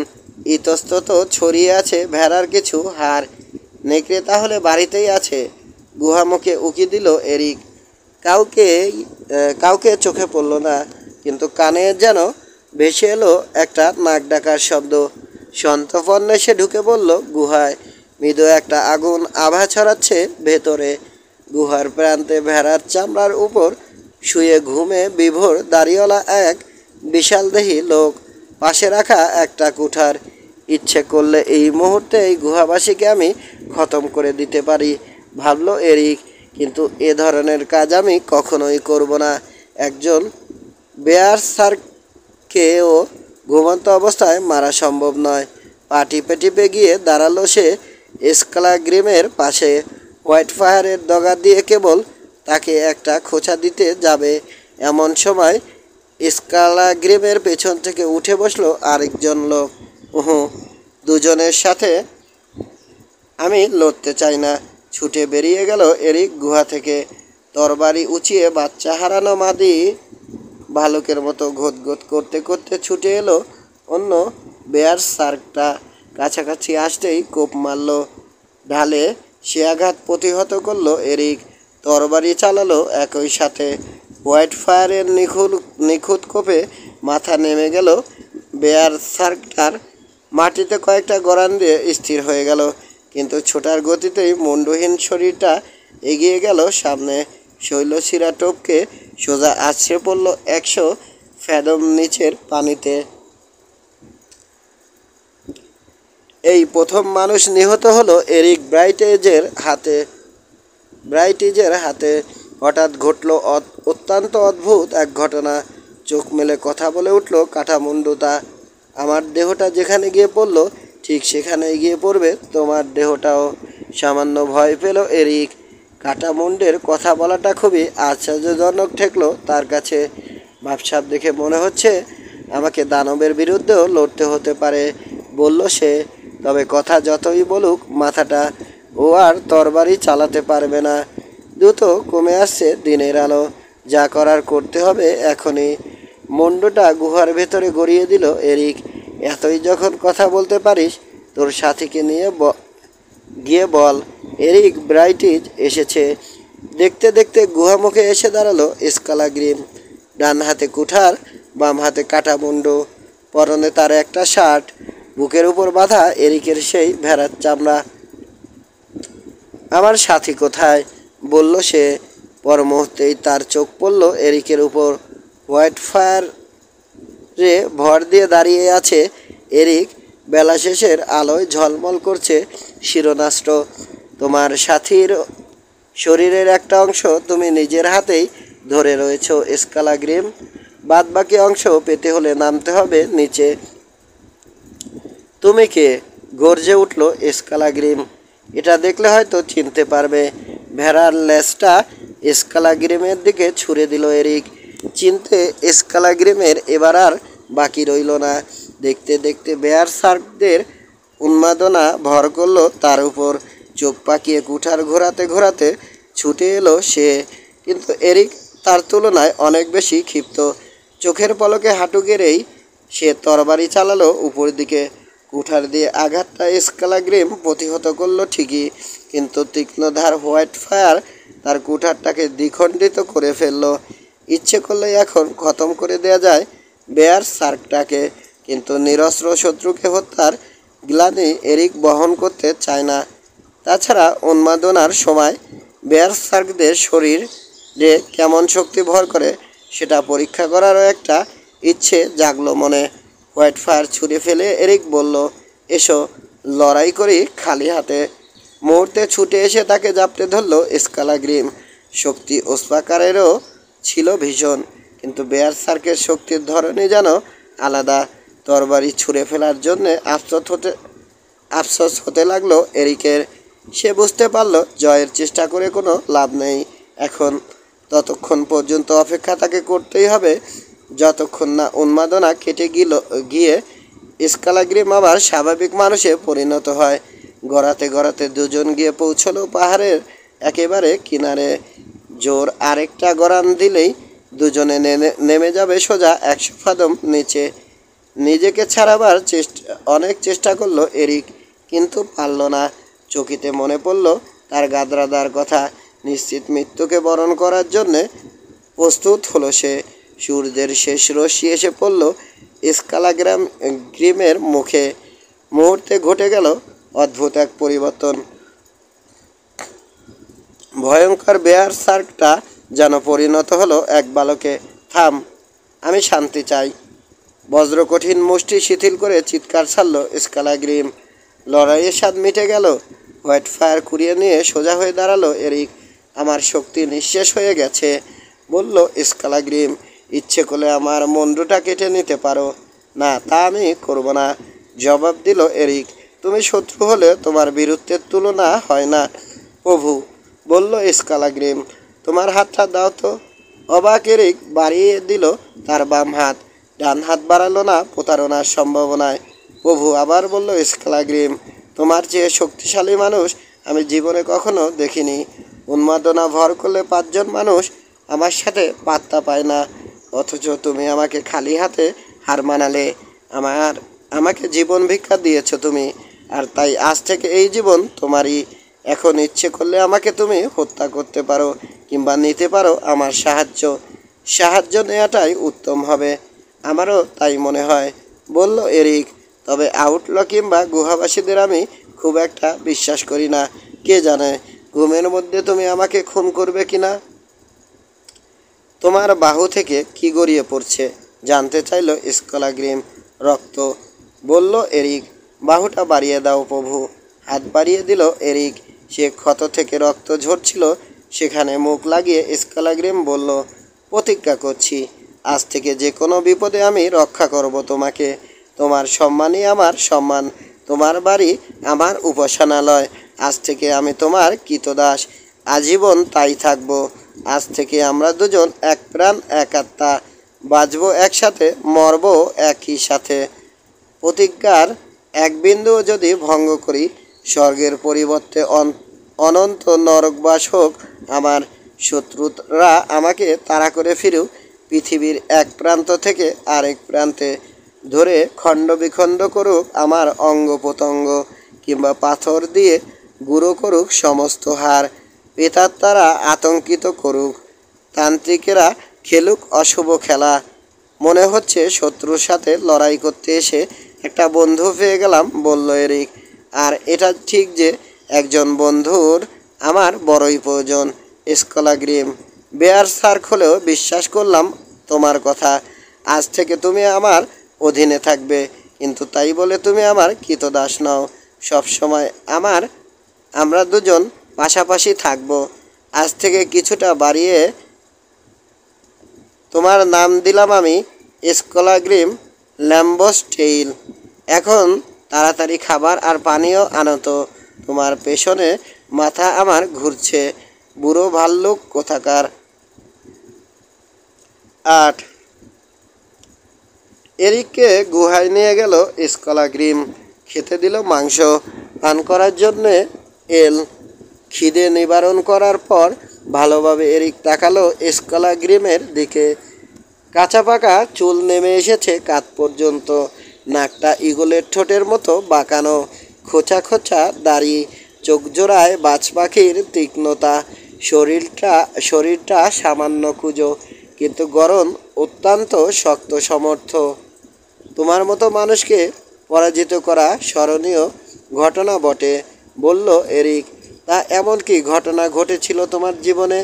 ইতস্তত ছড়িয়ে আছে ভেড়ার কিছু হাড়। নেকড়ে তাহলে বাড়িতেই আছে। গুহামুখে উকি দিল এরিক। কাউকে চোখে পড়ল না, কিন্তু কানে যেন ভেসে এলো একটা নাক ডাকার শব্দ। সন্তর্পণে সে ঢুকে পড়ল গুহায়। মৃদু একটা আগুন আভা ছড়াচ্ছে ভেতরে। গুহার প্রান্তে ভেড়ার চামড়ার উপর শুয়ে ঘুমে বিভোর দাড়িওয়ালা এক বিশালদেহী লোক। পাশে রাখা একটা কুঠার। ইচ্ছে করলে এই মুহূর্তে এই গুহাবাসীকে আমি খতম করে দিতে পারি, ভাবল এরিক। কিন্তু এ ধরনের কাজ আমি কখনোই করব না। একজন বেয়ারসার্ককেও ঘুমন্ত অবস্থায় মারা সম্ভব নয়। পা টিপে টিপে গিয়ে দাঁড়ালো সে স্কালাগ্রিমের পাশে। হোয়াইট ফায়ারের ডগা দিয়ে কেবল তাকে একটা খোঁচা দিতে যাবে, এমন সময় স্কালাগ্রিমের পেছন থেকে উঠে বসলো আরেকজন লোক। দুজনের সাথে আমি লড়তে চাই না। ছুটে বেরিয়ে গেল এরিক গুহা থেকে। তরবারি উঁচিয়ে বাচ্চা হারানো মাদি ভালুকের মতো ঘোত করতে করতে ছুটে এলো অন্য বেয়ারসার্কটা। কাছাকাছি আসতেই কোপ মারল। ঢালে সে আঘাত প্রতিহত করলো এরিক। তরবারি চালালো একই সাথে। হোয়াইট ফায়ারের নিখুঁত কোপে মাথা নেমে গেল বেয়ারসার্কটার। মাটিতে কয়েকটা গড়ান দিয়ে স্থির হয়ে গেল, কিন্তু ছোটার গতিতেই মুন্ডহীন শরীরটা এগিয়ে গেল সামনে। শৈলশিরা টপকে সোজা আছড়ে পড়ল 100 ফ্যাদম নিচের পানিতে। এই প্রথম মানুষ নিহত হলো এরিক ব্রাইটিজের হাতে। হঠাৎ ঘটল অত্যন্ত অদ্ভুত এক ঘটনা। চোখ মেলে কথা বলে উঠল কাঠামুন্ডুতা। আমার দেহটা যেখানে গিয়ে পড়ল ঠিক সেখানেই গিয়ে পড়বে তোমার দেহটাও। সামান্য ভয় পেল এরিক। কাটামুন্ডের কথা বলাটা খুবই আশ্চর্যজনক ঠেকল তার কাছে। ভাবসাব দেখে মনে হচ্ছে আমাকে দানবের বিরুদ্ধেও লড়তে হতে পারে, বলল সে। তবে কথা যতই বলুক মাথাটা ও আর তরবারি চালাতে পারবে না। দ্রুত কমে আসছে দিনের আলো। যা করার করতে হবে এখনই। মুন্ডুটা গুহার ভেতরে গড়িয়ে দিল এরিক। এতই যখন কথা বলতে পারিস তোর সাথীকে নিয়ে গিয়ে বল এরিক ব্রাইটিজ এসেছে। দেখতে দেখতে গুহামুখে এসে দাঁড়ালো স্কালাগ্রিম। ডান হাতে কুঠার, বাম হাতে কাটামুন্ডু। পরনে তার একটা শার্ট। বুকের উপর বাঁধা এরিকের সেই ভেড়ার চামড়া। আমার সাথী কোথায়, বলল সে। পর মুহূর্তেই তার চোখ পড়ল এরিকের উপর। হোয়াইট ফায়ারে ভর দিয়ে দাঁড়িয়ে আছে এরিক। বেলা শেষের আলোয় ঝলমল করছে শিরোনাস্ত্র। তোমার সাথীর শরীরের একটা অংশ তুমি নিজের হাতেই ধরে রয়েছ স্কালাগ্রিম। বাদবাকি অংশ পেতে হলে নামতে হবে নিচে। তুমি কে, গর্জে উঠল স্কালাগ্রিম। এটা দেখলে হয়তো চিনতে পারবে। ভেড়ার লেজটা স্কালাগ্রিমের দিকে ছুঁড়ে দিল এরিক। চিনতে স্কালাগ্রিমের এবার আর বাকি রইল না। দেখতে দেখতে বেয়ারসার্কদের উন্মাদনা ভর করল তার উপর। চোখ পাকিয়ে কুঠার ঘোরাতে ঘোরাতে ছুটে এলো সে, কিন্তু এরিক তার তুলনায় অনেক বেশি ক্ষিপ্ত। চোখের পলকে হাঁটু গেড়েই সে তরবারি চালালো উপর দিকে। কুঠার দিয়ে আঘাতটা স্কালাগ্রিম প্রতিহত করলো ঠিকই, কিন্তু তীক্ষ্ণধার হোয়াইট ফায়ার তার কুঠারটাকে দ্বিখণ্ডিত করে ফেললো। ইচ্ছে করলে এখন খতম করে দেয়া যায় বেয়ার সার্কটাকে, কিন্তু নিরস্ত্র শত্রুকে হত্যার গ্লানি এরিক বহন করতে চায় না। তাছাড়া উন্মাদনার সময় বেয়ার সার্কদের শরীর যে কেমন শক্তি ভর করে সেটা পরীক্ষা করারও একটা ইচ্ছে জাগলো মনে। হোয়াইট ফায়ার ছুঁড়ে ফেলে এরিক বলল, এসো লড়াই করি খালি হাতে। মুহূর্তে ছুটে এসে তাকে জাপটে ধরল স্কালাগ্রিম। শক্তি ওসপাকারেরও ছিল ভীষণ, কিন্তু বেয়ার সার্কের শক্তির ধরনই যেন আলাদা। তরবারি ছুঁড়ে ফেলার জন্যে আফসোস হতে লাগলো এরিকের। সে বুঝতে পারল জয়ের চেষ্টা করে কোনো লাভ নেই এখন। ততক্ষণ পর্যন্ত অপেক্ষা তাকে করতেই হবে যতক্ষণ না উন্মাদনা কেটে গিয়ে স্কালাগ্রিম আবার স্বাভাবিক মানুষে পরিণত হয়। গড়াতে গড়াতে দুজন গিয়ে পৌঁছলো পাহাড়ের একেবারে কিনারে। জোর আরেকটা গড়ান দিলেই দুজনে নেমে যাবে সোজা 100 ফাদম নিচে। নিজেকে ছাড়াবার অনেক চেষ্টা করলো এরিক, কিন্তু পারল না। চকিতে মনে পড়ল তার গাদ্রাদার কথা। নিশ্চিত মৃত্যুকে বরণ করার জন্যে প্রস্তুত হলো সে। সূর্যের শেষ রশ্মি এসে পড়ল গ্রিমের মুখে। মুহূর্তে ঘটে গেল অদ্ভুত এক পরিবর্তন। ভয়ঙ্কর বেয়ার সার্কটা যেন পরিণত হলো এক বালকে। থাম, আমি শান্তি চাই। বজ্রকঠিন মুষ্টি শিথিল করে চিৎকার ছাড়ল স্কালাগ্রিম। লড়াইয়ের স্বাদ মিটে গেল। হোয়াইট ফায়ার কুড়িয়ে নিয়ে সোজা হয়ে দাঁড়ালো এরিক। আমার শক্তি নিঃশেষ হয়ে গেছে, বলল স্কালাগ্রিম। ইচ্ছে করলে আমার মুন্ডুটা কেটে নিতে পারো। না, তা আমি করব না, জবাব দিল এরিক। তুমি শত্রু হলে তোমার বীরত্বের তুলনা হয় না প্রভু, বলল স্কালাগ্রিম। তোমার হাতটা দাও তো। অবাক এরিক বাড়িয়ে দিল তার বাম হাত। ডান হাত বাড়ালো না প্রতারণার সম্ভাবনায়। প্রভু, আবার বলল স্কালাগ্রিম। তোমার চেয়ে শক্তিশালী মানুষ আমি জীবনে কখনো দেখিনি। উন্মাদনা ভর করলে 5 জন মানুষ আমার সাথে পাত্তা পায় না, অথচ তুমি আমাকে খালি হাতে হার মানালে। আমাকে জীবন ভিক্ষা দিয়েছ তুমি, আর তাই আজ থেকে এই জীবন তোমারই। এখন ইচ্ছে করলে আমাকে তুমি হত্যা করতে পারো, কিংবা নিতে পারো আমার সাহায্য নেওয়াটাই উত্তম হবে। আমারও তাই মনে হয়, বলল এরিক। তবে আউটল কিংবা গুহাবাসীদের আমি খুব একটা বিশ্বাস করি না। কে জানে ঘুমের মধ্যে তুমি আমাকে খুন করবে কিনা। তোমার বাহু থেকে কি গড়িয়ে পড়ছে, জানতে চাইল স্কালাগ্রিম। রক্ত, বলল এরিক। বাহুটা বাড়িয়ে দাও প্রভু। হাত বাড়িয়ে দিল এরিক। সে ক্ষত থেকে রক্ত ঝরছিল সেখানে মুখ লাগিয়ে স্কালাগ্রিম বলল, প্রতিজ্ঞা করছি আজ থেকে যে কোনো বিপদে আমি রক্ষা করব তোমাকে। তোমার সম্মানই আমার সম্মান, তোমার বাড়ি আমার উপাসনালয়। আজ থেকে আমি তোমার কৃতদাস, আজীবন তাই থাকব। আজ থেকে আমরা দুজন এক প্রাণ এক আত্মা, বাঁচব একসাথে, মরব একই সাথে। প্রতিজ্ঞার এক বিন্দুও যদি ভঙ্গ করি, স্বর্গের পরিবর্তে অনন্ত নরকবাস হোক আমার। শত্রুরা আমাকে তাড়া করে ফিরুক, পৃথিবীর এক প্রান্ত থেকে আরেক প্রান্তে ধরে খণ্ড বিখণ্ড করুক আমার অঙ্গ প্রত্যঙ্গ, কিংবা পাথর দিয়ে গুঁড়ো করুক সমস্ত হাড়। প্রেতাত্মারা আতঙ্কিত করুক, তান্ত্রিকেরা খেলুক অশুভ খেলা। মনে হচ্ছে শত্রুর সাথে লড়াই করতে এসে একটা বন্ধু পেয়ে গেলাম, বলল এরিক। আর এটা ঠিক যে একজন বন্ধুর আমার বড়ই প্রয়োজন স্কালাগ্রিম। বেয়ার সার্ক হলেও বিশ্বাস করলাম তোমার কথা। আজ থেকে তুমি আমার অধীনে থাকবে, কিন্তু তাই বলে তুমি আমার কৃতদাস নও। সবসময় আমরা দুজন পাশাপাশি থাকব। আজ থেকে কিছুটা বাড়িয়ে তোমার নাম দিলাম আমি স্কালাগ্রিম ল্যাম্বস্টেইল। এখন তাড়াতাড়ি খাবার আর পানীয় আনো তো, তোমার পেছনে মাথা আমার ঘুরছে, বুড়ো ভাল্লুক কোথাকার। 8 এরিককে গুহায় নিয়ে গেল স্কালাগ্রিম। খেতে দিল মাংস, পান করার জন্যে এল। খিদে নিবারণ করার পর ভালোভাবে এরিক তাকালো স্কলা গ্রিমের দিকে। কাঁচা পাকা চুল নেমে এসেছে কাঁধ পর্যন্ত, নাকটা ঈগলের ঠোঁটের মতো বাঁকানো, খোঁচা খোঁচা দাড়ি, চোখ জোড়ায় বাজ পাখির তীক্ষ্ণতা। শরীরটা সামান্য কুঁজো, কিন্তু গড়ন অত্যন্ত শক্ত সমর্থ। তোমার মতো মানুষকে পরাজিত করা স্মরণীয় ঘটনা বটে, বলল এরিক। তা এমন কি ঘটনা ঘটেছিল তোমার জীবনে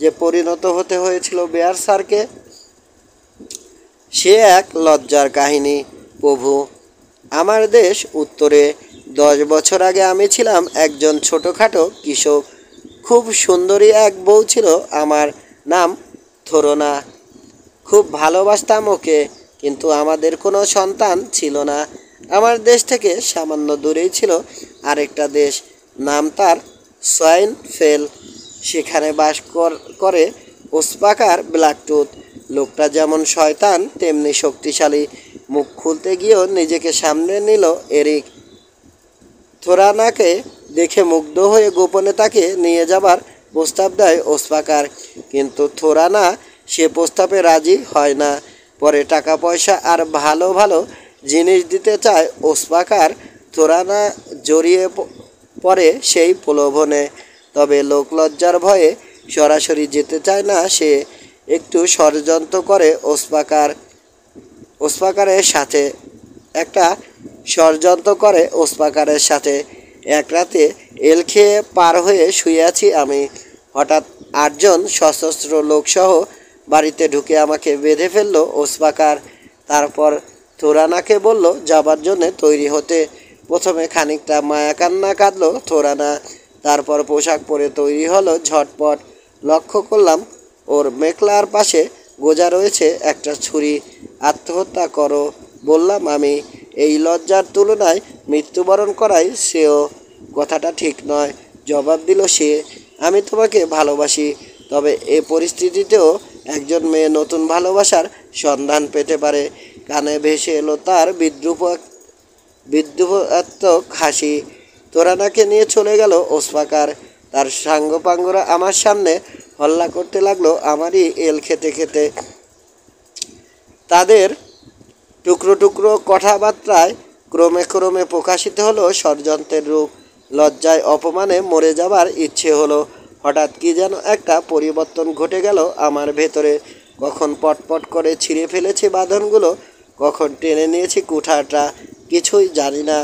যে পরিণত হতে হয়েছিল বেয়ার স্যারকে? সে এক লজ্জার কাহিনী প্রভু। আমার দেশ উত্তরে। 10 বছর আগে আমি ছিলাম একজন ছোটোখাটো কৃষক। খুব সুন্দরী এক বউ ছিল, আমার নাম থোরনা। খুব ভালোবাসতাম ওকে, কিন্তু আমাদের কোনো সন্তান ছিল না। আমার দেশ থেকে সামান্য দূরেই ছিল আরেকটা দেশ, নাম তার সোয়াইন ফেল। সেখানে বাস করে ওসপাকার ব্ল্যাকটুথ। লোকটা যেমন শয়তান তেমনি শক্তিশালী। মুখ খুলতে গিয়েও নিজেকে সামনে নিল এরিক। থোরানাকে দেখে মুগ্ধ হয়ে গোপনে তাকে নিয়ে যাবার প্রস্তাব দেয় ওসপাকার, কিন্তু থোরানা সে প্রস্তাবে রাজি হয় না। পরে টাকা পয়সা আর ভালো ভালো জিনিস দিতে চায় ওসপাকার। থোরানা জড়িয়ে পড়ে সেই প্রলোভনে, তবে লোকলজ্জার ভয়ে সরাসরি যেতে চায় না সে। একটু ষড়যন্ত্র করে ওসপাকারের সাথে একটা ষড়যন্ত্র করে ওসপাকারের সাথে। এক রাতে এল খেয়ে পার হয়ে শুয়ে আছি আমি, হঠাৎ 8জন সশস্ত্র লোকসহ বাড়িতে ঢুকে আমাকে বেঁধে ফেললো ওসপাকার। তারপর থোরানাকে বলল যাবার জন্যে তৈরি হতে। প্রথমে খানিকটা মায়াকান্না কাঁদলো থোরানা, তারপর পোশাক পরে তৈরি হলো ঝটপট। লক্ষ্য করলাম ওর মেখলার পাশে গোজা রয়েছে একটা ছুরি। আত্মহত্যা করো বললাম আমি। এই লজ্জার তুলনায় মৃত্যুবরণ করাই শ্রেয়। কথাটা ঠিক নয়, জবাব দিল সে। আমি তোমাকে ভালোবাসি, তবে এ পরিস্থিতিতেও একজন মেয়ে নতুন ভালোবাসার সন্ধান পেতে পারে। কানে ভেসে এলো তার বিদ্রুপাত্মক হাসি। তোরানাকে নিয়ে চলে গেল ওসপাকার। তার সাঙ্গপাঙ্গরা আমার সামনে হল্লা করতে লাগলো আমারই এল খেতে খেতে। তাদের টুকরো টুকরো কথাবার্তায় ক্রমে ক্রমে প্রকাশিত হলো ষড়যন্ত্রের রূপ। লজ্জায় অপমানে মরে যাবার ইচ্ছে হলো। হঠাৎ কি যেন একটা পরিবর্তন ঘটে গেল আমার ভেতরে। কখন পটপট করে ছিঁড়ে ফেলেছি বাঁধনগুলো, কখন টেনে নিয়েছি কুঠারটা, কিছুই জানি না।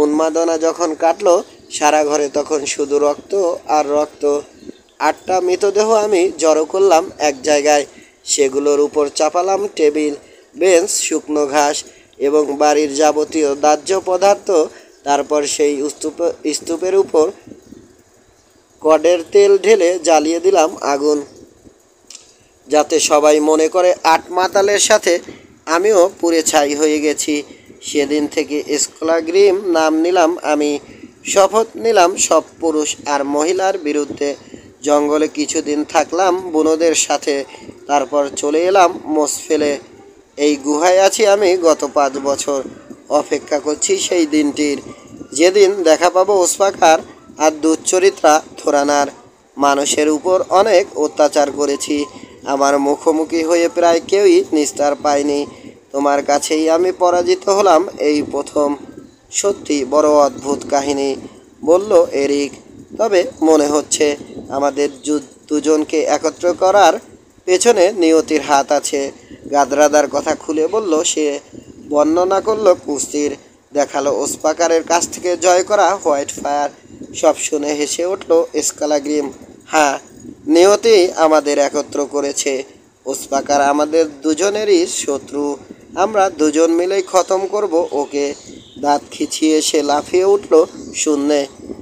উন্মাদনা যখন কাটলো সারা ঘরে, তখন শুধু রক্ত আর রক্ত। 8টা মৃতদেহ আমি জড়ো করলাম এক জায়গায়। সেগুলোর উপর চাপালাম টেবিল, বেঞ্চ, শুকনো ঘাস এবং বাড়ির যাবতীয় দাহ্য পদার্থ। তারপর সেই স্তূপের উপর কডের তেল ঢেলে জ্বালিয়ে দিলাম আগুন, যাতে সবাই মনে করে 8 মাতালের সাথে আমিও পুড়ে ছাই হয়ে গেছি। সেদিন থেকে স্কলা গ্রিম নাম নিলাম আমি। শপথ নিলাম সব পুরুষ আর মহিলার বিরুদ্ধে। জঙ্গলে কিছুদিন থাকলাম বুনোদের সাথে, তারপর চলে এলাম মোসফেলে। এই গুহায় আছি আমি গত 5 বছর। অপেক্ষা করছি সেই দিনটির, যেদিন দেখা পাবো ওসপাকার আর দুশ্চরিত্রা থোরানার। মানুষের উপর অনেক অত্যাচার করেছি, আমার মুখোমুখি হয়ে প্রায় কেউই নিস্তার পায়নি। তোমার কাছেই আমি পরাজিত হলাম এই প্রথম। সত্যি বড় অদ্ভুত কাহিনী, বলল এরিক। তবে মনে হচ্ছে আমাদের দুজনকে একত্র করার পেছনে নিয়তির হাত আছে। গাদরাদার কথা খুলে বলল সে। বর্ণনা করলো কুস্তির, দেখালো ওসপাকারের কাছ থেকে জয় করা হোয়াইট ফায়ার। সব শুনে হেসে উঠল স্কালাগ্রিম। হ্যাঁ, নিয়তি আমাদের একত্র করেছে। ওসপাকার আমাদের দুজনেরই শত্রু। আমরা দুজন মিলেই খতম করব ওকে। দাঁত খিচিয়ে সে লাফিয়ে উঠল শূন্যে।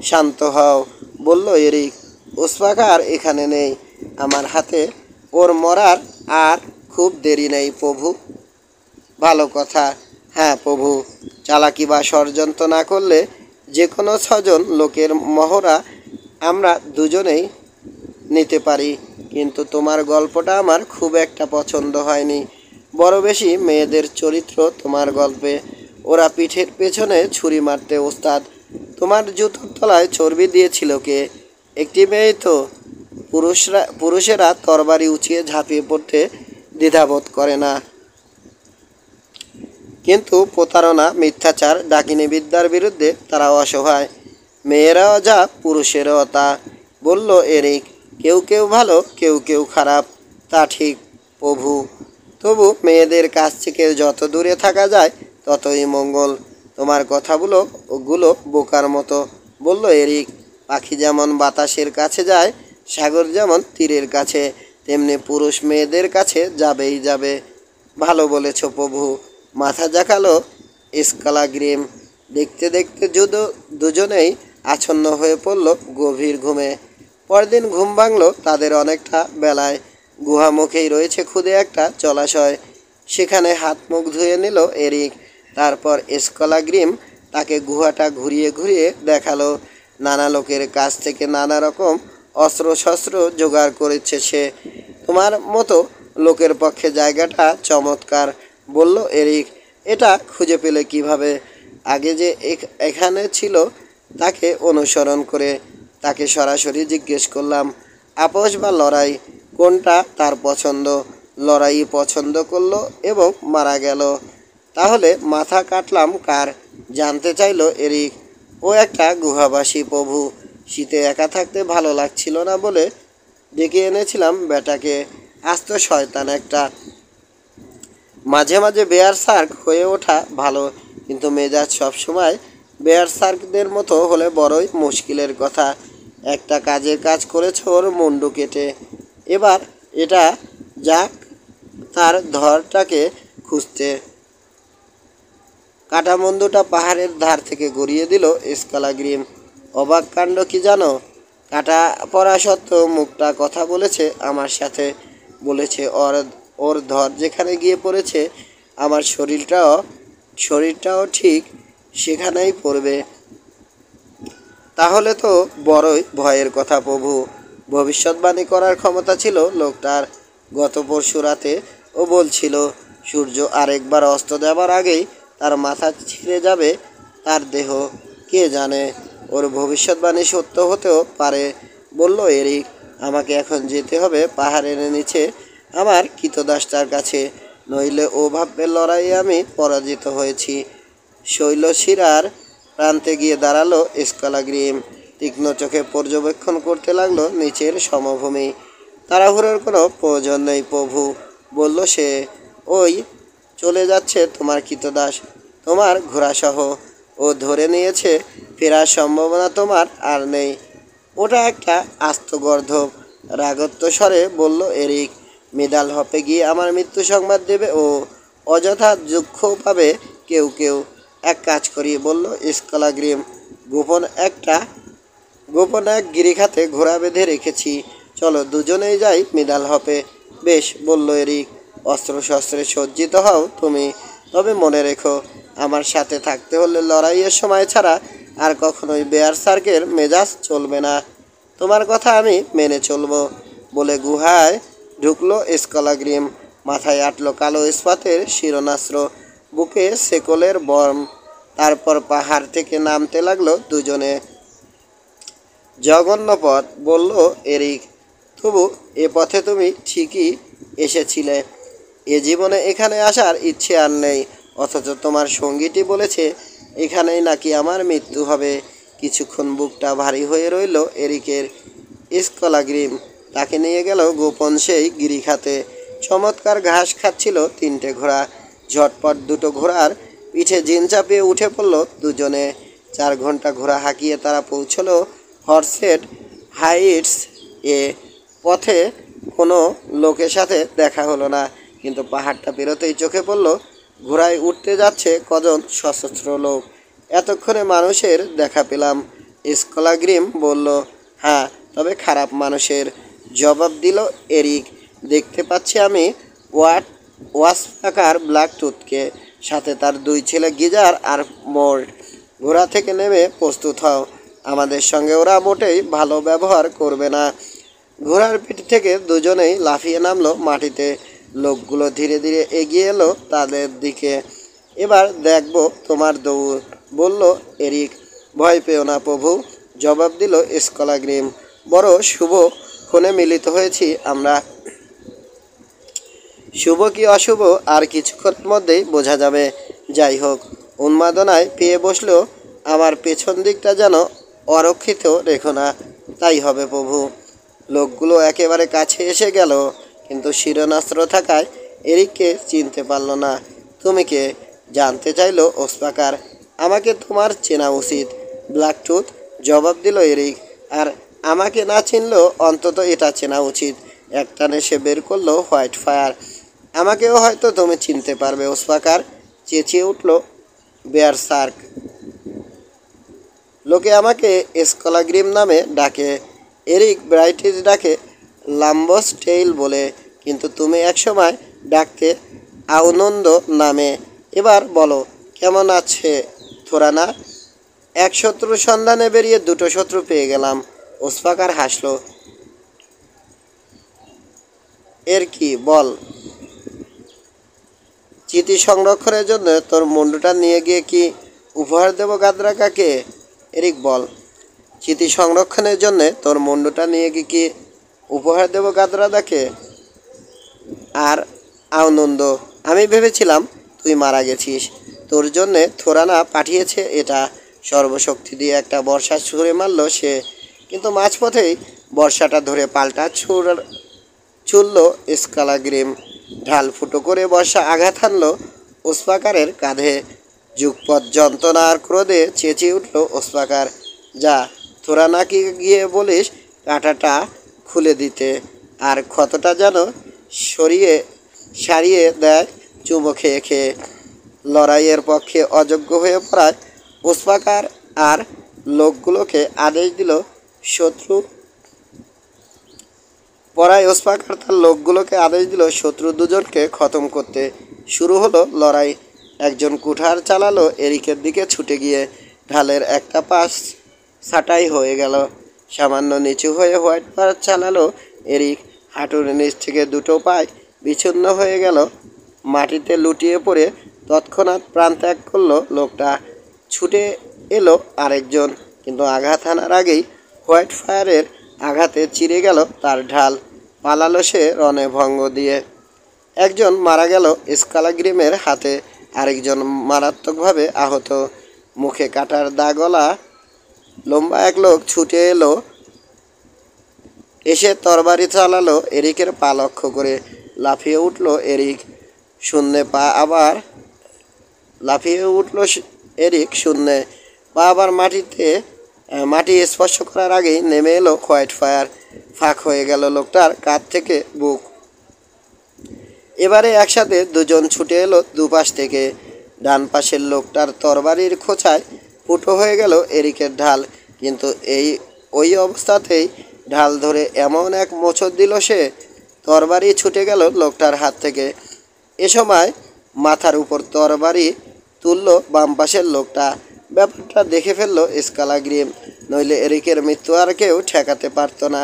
শান্ত হও, বলল এরিক। ওসপাকার এখানে নেই আমার হাতে। ওর মরার আর খুব দেরি নেই প্রভু। ভালো কথা। হ্যাঁ প্রভু, চালাকি বা ষড়যন্ত্র না করলে যে কোনো 6জন লোকের মহড়া আমরা দুজনেই নিতে পারি। কিন্তু তোমার গল্পটা আমার খুব একটা পছন্দ হয়নি। বড় বেশি মেয়েদের চরিত্র তোমার গল্পে। ওরা পিঠের পেছনে ছুরি মারতে ওস্তাদ। তোমার জুতো তলায় চর্বি দিয়েছিল কে? একটি মেয়েই তো। পুরুষেরা তরবারি উঁচিয়ে ঝাঁপিয়ে পড়তে দ্বিধাবোধ করে না, কিন্তু প্রতারণা, মিথ্যাচার, ডাকিনী বিদ্যার বিরুদ্ধে তারা অসহায়। মেয়েরাও যা, পুরুষেরাও তা, বলল এরিক। কেউ কেউ ভালো, কেউ কেউ খারাপ, তা ঠিক প্রভু। তবু মেয়েদের কাছ থেকে যত দূরে থাকা যায় ততই মঙ্গল। তোমার কথাগুলো ওগুলো বোকার মতো, বলল এরিক। পাখি যেমন বাতাসের কাছে যায়, সাগর যেমন তীরের কাছে, তেমনি পুরুষ মেয়েদের কাছে যাবেই যাবে। ভালো বলেছ প্রভু, মাথা জাকালো স্কালাগ্রিম। দেখতে দেখতে দুজনেই আচ্ছন্ন হয়ে পড়ল গভীর ঘুমে। পরদিন ঘুম ভাঙল তাদের অনেকটা বেলায়। গুহামুখেই রয়েছে ক্ষুদে একটা জলাশয়। সেখানে হাত মুখ ধুয়ে নিল এরিক। তারপর স্কলাগ্রিম তাকে গুহাটা ঘুরিয়ে ঘুরিয়ে দেখালো। নানা লোকের কাছ থেকে নানা রকম অস্ত্রশস্ত্র জোগাড় করেছে সে। তোমার মতো লোকের পক্ষে জায়গাটা চমৎকার, বলল এরিক। এটা খুঁজে পেলে কিভাবে? আগে যে এখানে ছিল তাকে অনুসরণ করে। তাকে সরাসরি জিজ্ঞেস করলাম আপোষ বা লড়াই কোনটা তার পছন্দ। লড়াই পছন্দ করলো এবং মারা গেল। তাহলে মাথা কাটলাম কার? জানতে চাইল এরিক। ও একটা গুহাবাসী প্রভু। শীতে একা থাকতে ভালো লাগছিল না বলে ডেকে এনেছিলাম বেটাকে। আস্ত শয়তান একটা। মাঝে মাঝে বেয়ার সার্ক হয়ে ওঠা ভালো, কিন্তু মেজাজ সবসময় বেয়ার সার্কদের মতো হলে বড়ই মুশকিলের কথা। একটা কাজের কাজ করেছে ওর মুন্ডু কেটে। এবার এটা যাক তার ধরটাকে খুঁজতে। কাটামন্দুটা পাহাড়ের ধার থেকে গড়িয়ে দিল স্কালাগ্রিম। অবাক কাণ্ড কি জানো? কাটা পড়া সত্ত্বেও মুখটা কথা বলেছে আমার সাথে। বলেছে ওর ধর যেখানে গিয়ে পড়েছে আমার শরীরটাও ঠিক সেখানেই পড়বে। তাহলে তো বড়ই ভয়ের কথা প্রভু। ভবিষ্যৎবাণী করার ক্ষমতা ছিল লোকটার। গত পরশু রাতে ও বলছিল সূর্য আরেকবার অস্ত যাবার আগেই তার মাথা ছিঁড়ে যাবে তার দেহ। কে জানে, ওর ভবিষ্যৎবাণী সত্য হতেও পারে, বলল এরিক। আমাকে এখন যেতে হবে পাহাড়ের নিচে আমার কৃতদাসটার কাছে, নইলে ও ভাববে লড়াইয়ে আমি পরাজিত হয়েছি। শৈলশিরার প্রান্তে গিয়ে দাঁড়ালো স্কালাগ্রিম। তীক্ষ্ণ চোখে পর্যবেক্ষণ করতে লাগলো নিচের সমভূমি। তাড়াহুড়োর কোনো প্রয়োজন নেই প্রভু, বলল সে। ওই চলে যাচ্ছে তোমার কৃতদাস, তোমার ঘোড়াসহ। ও ধরে নিয়েছে, ফেরার সম্ভাবনা তোমার আর নেই। ওটা একটা আস্ত গর্ধব, রাগত্ব স্বরে বলল এরিক। মিডাল হপে গিয়ে আমার মৃত্যু সংবাদ দেবে ও। অযথা দুঃখ পাবে কেউ কেউ। এক কাজ করি, বলল স্কালাগ্রিম। গোপন এক গিরিখাতে ঘোড়া বেঁধে রেখেছি, চলো দুজনেই যাই মিডাল হপে। বেশ, বলল এরিক। অস্ত্রশস্ত্রে সজ্জিত হও তুমি, তবে মনে রেখো আমার সাথে থাকতে হলে লড়াইয়ের সময় ছাড়া আর কখনোই বেয়ার সার্কের মেজাজ চলবে না। তোমার কথা আমি মেনে চলবো, বলে গুহায় ঢুকলো স্কালাগ্রিম। মাথায় আটলো কালো ইস্পাতের শিরনাস্ত্র, বুকে শেকলের বর্ম। তারপর পাহাড় থেকে নামতে লাগলো দুজনে। জঘন্য পথ, বলল এরিক। তবু এ পথে তুমি ঠিকই এসেছিলে। এ জীবনে এখানে আসার ইচ্ছে আর নেই, অথচ তোমার সঙ্গীটি বলেছে এখানেই নাকি আমার মৃত্যু হবে। কিছুক্ষণ বুকটা ভারী হয়ে রইল এরিকের। স্কালাগ্রিম তাকে নিয়ে গেল গোপন সেই গিরিখাতে। চমৎকার ঘাস খাচ্ছিল তিনটে ঘোড়া। ঝটপট দুটো ঘোড়ার পিঠে জিন চাপিয়ে উঠে পড়ল দুজনে। 4 ঘন্টা ঘোড়া হাঁকিয়ে তারা পৌঁছলো হর্সেড হাইটস এ। পথে কোনো লোকের সাথে দেখা হলো না, কিন্তু পাহাড়টা পেরোতেই চোখে পড়ল ঘোড়ায় উঠতে যাচ্ছে কজন সশস্ত্র লোক। এতক্ষণে মানুষের দেখা পেলাম, স্কালাগ্রিম বলল। হ্যাঁ, তবে খারাপ মানুষের, জবাব দিল এরিক। দেখতে পাচ্ছি আমি ওয়াসপাকার ব্ল্যাকটুথকে, সাথে তার 2 ছেলে গিজার আর মোল্ড। ঘোড়া থেকে নেমে প্রস্তুত হও, আমাদের সঙ্গে ওরা মোটেই ভালো ব্যবহার করবে না। ঘোড়ার পিঠ থেকে দুজনেই লাফিয়ে নামলো মাটিতে। লোকগুলো ধীরে ধীরে এগিয়ে এলো তাদের দিকে। এবার দেখব তোমার দৌড়, বলল এরিক। ভয় পেও না প্রভু, জবাব দিল স্কলাগ্রিম। বড় শুভ ক্ষণে মিলিত হয়েছি আমরা। শুভ কি অশুভ আর কিছুক্ষণের মধ্যেই বোঝা যাবে। যাই হোক, উন্মাদনায় পেয়ে বসলেও আমার পেছন দিকটা যেন অরক্ষিত রেখো না। তাই হবে প্রভু। লোকগুলো একেবারে কাছে এসে গেল, কিন্তু শিরনাস্ত্র থাকায় এরিককে চিনতে পারল না। তুমি কে? জানতে চাইল ওসপাকার। আমাকে তোমার চেনা উচিত, ব্ল্যাকটুথ, জবাব দিল এরিক। আর আমাকে না চিনলেও অন্তত এটা চেনা উচিত। একটানে সে বের করলো হোয়াইট ফায়ার। আমাকেও হয়তো তুমি চিনতে পারবে ওসপাকার, চেঁচিয়ে উঠল বেয়ার সার্ক। লোকে আমাকে স্কলাগ্রিম নামে ডাকে, এরিক ব্রাইটিস ডাকে লাম্বস টেইল বলে, কিন্তু তুমি একসময় ডাকতে আনন্দ নামে। এবার বলো, কেমন আছে থোরানা? এক শত্রুর সন্ধানে বেরিয়ে দুটো শত্রু পেয়ে গেলাম। ওসপাকার হাসলো। এর কি বল? চিঠি সংরক্ষণের জন্য তোর মুন্ডুটা নিয়ে গিয়ে কি উপহার দেবো গাদরা কাকে? এরিক বল। চিঠি সংরক্ষণের জন্যে তোর মুন্ডুটা নিয়ে গিয়ে কি উপহার দেবো গাদরা দাকে? আর আনন্দ, আমি ভেবেছিলাম তুই মারা গেছিস। তোর জন্যে থোরানা পাঠিয়েছে এটা। সর্বশক্তি দিয়ে একটা বর্ষা ছুঁড়ে মারল সে, কিন্তু মাঝপথেই বর্ষাটা ধরে পাল্টা ছুড়ল স্কালাগ্রিম। ঢাল ফুটো করে বর্ষা আঘাত হানল ওসপাকারের কাঁধে। যুগপৎ যন্ত্রণার ক্রোধে চেঁচিয়ে উঠল ওসপাকার। যা, থোরানাকে গিয়ে বলিস কাঁটাটা খুলে দিতে, আর ক্ষতটা যেন সারিয়ে দেয় চুমো খেয়ে খেয়ে। লড়াইয়ের পক্ষে অযোগ্য হয়ে পড়ায় ওসপাকার আর লোকগুলোকে আদেশ দিল শত্রু দুজনকে খতম করতে। শুরু হলো লড়াই। একজন কুঠার চালালো এরিকের দিকে ছুটে গিয়ে ঢালের একটা পাশ ছাঁটাই হয়ে গেল। সামান্য নিচু হয়ে হোয়াইট পার চালালো এরিক। হাঁটুর নিচ থেকে দুটো পায় বিচ্ছিন্ন হয়ে গেল, মাটিতে লুটিয়ে পড়ে তৎক্ষণাৎ প্রাণ ত্যাগ করলো লোকটা। ছুটে এলো আরেকজন, কিন্তু আঘাত হানার আগেই হোয়াইট ফায়ারের আঘাতে চিরে গেল তার ঢাল। পালালো সে রণে ভঙ্গ দিয়ে। একজন মারা গেল স্কালাগ্রিমের হাতে, আরেকজন মারাত্মকভাবে আহত। মুখে কাটার দাগলা লম্বা এক লোক ছুটে এসে তরবারি চালালো এরিকের পা লক্ষ্য করে। লাফিয়ে উঠল এরিক শূন্যে, পা আবার মাটি স্পর্শ করার আগেই নেমে এলো হোয়াইট ফায়ার। ফাঁক হয়ে গেল লোকটার কাঁধ থেকে বুক। এবারে একসাথে দুজন ছুটে এলো দুপাশ থেকে। ডান পাশের লোকটার তরবারির খোঁচায় ফুটো হয়ে গেল এরিকের ঢাল, কিন্তু ওই অবস্থাতেই ঢাল ধরে এমন এক মোচড় দিল সে, তরবারি ছুটে গেল লোকটার হাত থেকে। এ সময় মাথার উপর তরবারি তুলল বাম পাশের লোকটা। ব্যাপারটা দেখে ফেললো স্কালাগ্রিম, নইলে এরিকের মৃত্যু আর কেউ ঠেকাতে পারত না।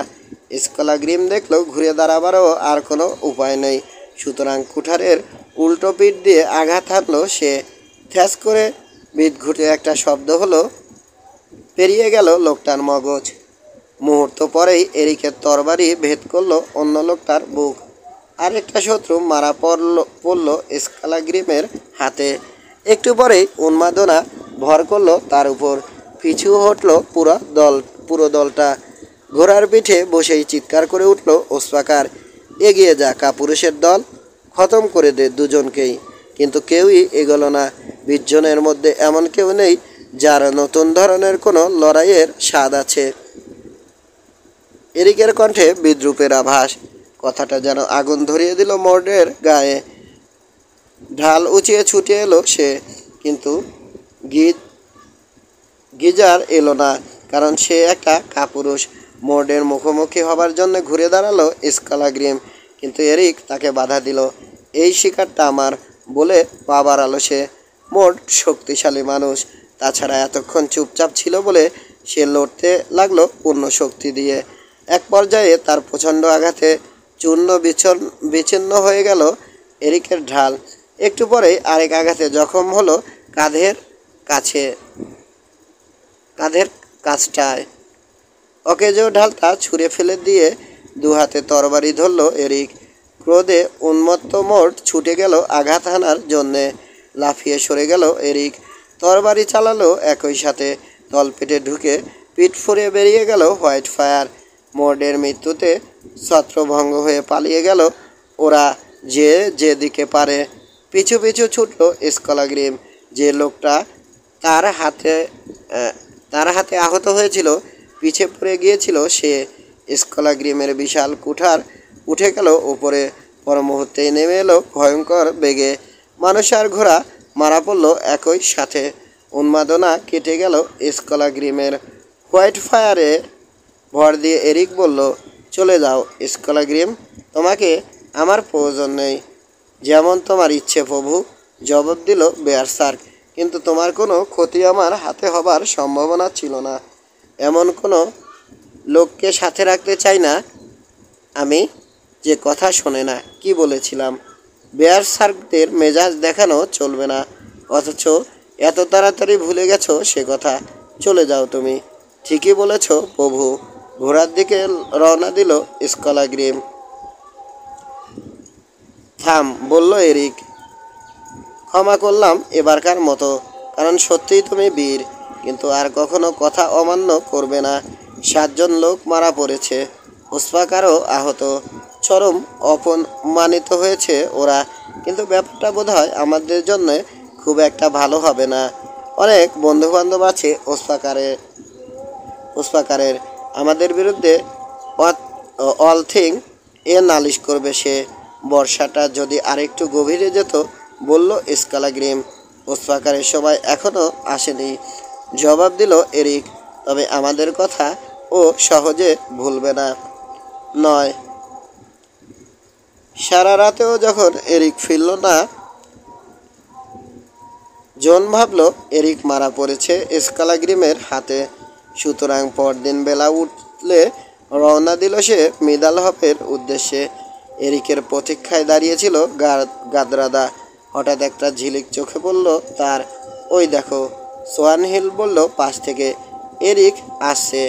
স্কালাগ্রিম দেখলো ঘুরে দাঁড়াবারও আর কোনো উপায় নেই, সুতরাং কুঠারের উল্টো পিঠ দিয়ে আঘাত হানলো সে। থ্যাস করে বিদঘুটে একটা শব্দ হলো, পেরিয়ে গেল লোকটার মগজ। মুহূর্ত পরেই এরিকের তরবারি ভেদ করলো অন্য লোকটার বুক। আরেকটা শত্রু মারা পড়ল স্কালাগ্রিমের হাতে। একটু পরেই উন্মাদনা ভর করলো তার উপর। পিছু হটল পুরো দলটা। ঘোড়ার পিঠে বসেই চিৎকার করে উঠল ওসপাকার, এগিয়ে যা কাপুরুষের দল, খতম করে দে দুজনকেই। কিন্তু কেউই এগোলো না। 20 জনের মধ্যে এমন কেউ নেই যার নতুন ধরনের কোনো লড়াইয়ের স্বাদ আছে। এরিকের কণ্ঠে বিদ্রুপের আভাস। কথাটা যেন আগুন ধরিয়ে দিল মোর্ডের গায়ে। ঢাল উঁচিয়ে ছুটে এলো সে, কিন্তু গিজার এলো না, কারণ সে একটা কাপুরুষ। মোর্ডের মুখোমুখি হবার জন্য ঘুরে দাঁড়ালো স্কালাগ্রিম, কিন্তু এরিক তাকে বাধা দিল। এই শিকারটা আমার বলে পা বাড়ালো সে। মোর্ড শক্তিশালী মানুষ, তাছাড়া এতক্ষণ চুপচাপ ছিল বলে সে লড়তে লাগলো পূর্ণ শক্তি দিয়ে। এক পর্যায়ে তার প্রচণ্ড আঘাতে চূর্ণ বিচ্ছিন্ন হয়ে গেল এরিকের ঢাল। একটু পরেই আরেক আঘাতে জখম হলো কাঁধের কাছটায়। অকেজো ঢালটা ছুঁড়ে ফেলে দিয়ে দু হাতে তরবারি ধরল এরিক। ক্রোধে উন্মত্ত মোট ছুটে গেল আঘাত হানার জন্যে। লাফিয়ে সরে গেল এরিক, তরবারি চালালো, একই সাথে তলপেটে ঢুকে পিঠ ফুঁড়ে বেরিয়ে গেল হোয়াইট ফায়ার। মোর্ডের মৃত্যুতে ছত্রভঙ্গ হয়ে পালিয়ে গেল ওরা যে যেদিকে পারে। পিছু পিছু ছুটল স্কলাগ্রিম। যে লোকটা তার হাতে আহত হয়েছিল, পিছে পড়ে গিয়েছিল সে। স্কলাগ্রিমের বিশাল কুঠার উঠে গেল উপরে। পর মুহূর্তেই নেমে এলো ভয়ঙ্কর বেগে। মানুষ আর ঘোড়া মারা পড়ল একই সাথে। উন্মাদনা কেটে গেল স্কলাগ্রিমের। হোয়াইট ফায়ারে ভর দিয়ে এরিক বলল, চলে যাও স্কলাগ্রিম, তোমাকে আমার প্রয়োজন নেই। যেমন তোমার ইচ্ছে প্রভু, জবাব দিল বেয়ারসার্ক। কিন্তু তোমার কোনো ক্ষতি আমার হাতে হবার সম্ভাবনা ছিল না। এমন কোনো লোককে সাথে রাখতে চাই না আমি যে কথা শোনে না। কি বলেছিলাম? বেয়ারসার্কদের মেজাজ দেখানো চলবে না, অথচ এত তাড়াতাড়ি ভুলে গেছো সে কথা। চলে যাও তুমি। ঠিকই বলেছ প্রভু। ঘোড়ার দিকে রওনা দিল স্কলাগ্রিম। থাম, বলল এরিক। ক্ষমা করলাম এবারকার মতো, কারণ সত্যিই তুমি বীর, কিন্তু আর কখনো কথা অমান্য করবে না। 7 জন লোক মারা পড়েছে, ওসপাকারও আহত, চরম অপমানিত হয়েছে ওরা। কিন্তু ব্যাপারটা বোধহয় আমাদের জন্য খুব একটা ভালো হবে না। অনেক বন্ধুবান্ধব আছে ওসপাকারের। আমাদের বিরুদ্ধে অল থিং এ নালিশ করবে সে। বর্ষাটা যদি আরেকটু গভীরে যেত, বলল স্কালাগ্রিম। ওসপাকারের সময় এখনও আসেনি, জবাব দিল এরিক। তবে আমাদের কথা ও সহজে ভুলবে না। নয়। সারা রাতেও যখন এরিক ফিরল না, জন ভাবল এরিক মারা পড়েছে স্কালাগ্রিমের হাতে। সুতরাং পরদিন বেলা উঠলে রওনা দিল সে মিদালহফের উদ্দেশ্যে। এরিকের প্রতীক্ষায় দাঁড়িয়েছিল গাদরাদা। হঠাৎ একটা ঝিলিক চোখে পড়ল তার। ওই দেখো, সোয়ানহিল বলল পাশ থেকে। এরিক আসছে।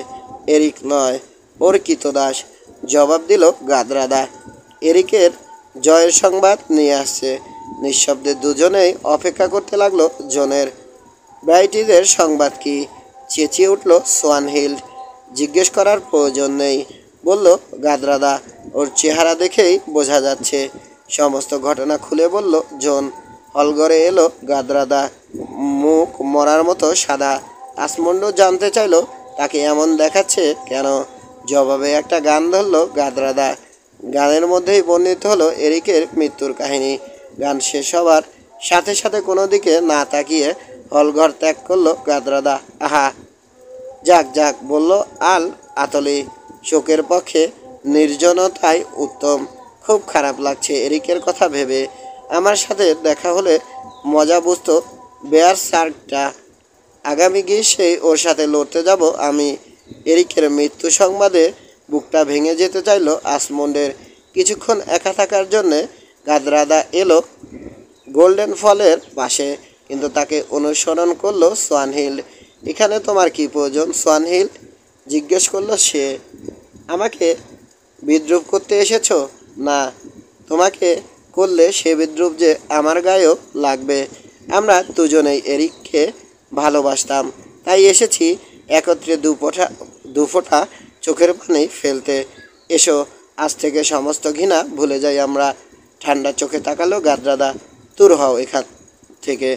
এরিক নয়, ওর কৃতদাস, জবাব দিল গাদরাদা। এরিকের জয়ের সংবাদ নিয়ে আসছে। নিঃশব্দে দুজনেই অপেক্ষা করতে লাগলো জনের। ব্রাইটিদের সংবাদ কি? চেঁচিয়ে উঠল সোয়ানহিল্ড। জিজ্ঞেস করার প্রয়োজন নেই, বলল গাদরাদা। ওর চেহারা দেখেই বোঝা যাচ্ছে। সমস্ত ঘটনা খুলে বলল জন। হলঘরে এলো গাদরাদা, মুখ মরার মতো সাদা। আসমন্ড জানতে চাইল তাকে এমন দেখাচ্ছে কেন। জবাবে একটা গান ধরল গাদরাদা। গানের মধ্যেই বর্ণিত হলো এরিকের মৃত্যুর কাহিনী। গান শেষ হবার সাথে সাথে কোনো দিকে না তাকিয়ে হলঘর ত্যাগ করলো গাদরাদা। আহা, যাক যাক, বলল আল আতলি। শোকের পক্ষে নির্জনতাই উত্তম। খুব খারাপ লাগছে এরিকের কথা ভেবে। আমার সাথে দেখা হলে মজা বুঝতো বেয়ারসার্কটা। আগামী গ্রীষ্মেই ওর সাথে লড়তে যাব আমি। এরিকের মৃত্যু সংবাদে বুকটা ভেঙে যেতে চাইল আসমন্ডের। কিছুক্ষণ একা থাকার জন্যে গাদরাদা এলো গোল্ডেন ফলের পাশে, কিন্তু তাকে অনুসরণ করলো সোয়ানহিল্ড। এখানে তোমার কি প্রয়োজন সোয়ানহিল্ড? জিজ্ঞেস করলো সে। আমাকে বিদ্রুপ করতে এসেছো? না, তোমাকে করলে সে বিদ্রুপ যে আমার গায়েও লাগবে। আমরা দুজনেই এরিককে ভালোবাসতাম, তাই এসেছি একত্রে দু ফোঁটা চোখের পানি ফেলতে। এসো, আজ থেকে সমস্ত ঘৃণা ভুলে যাই আমরা। ঠান্ডা চোখে তাকালো গাদরাদা। দূর হও এখান থেকে,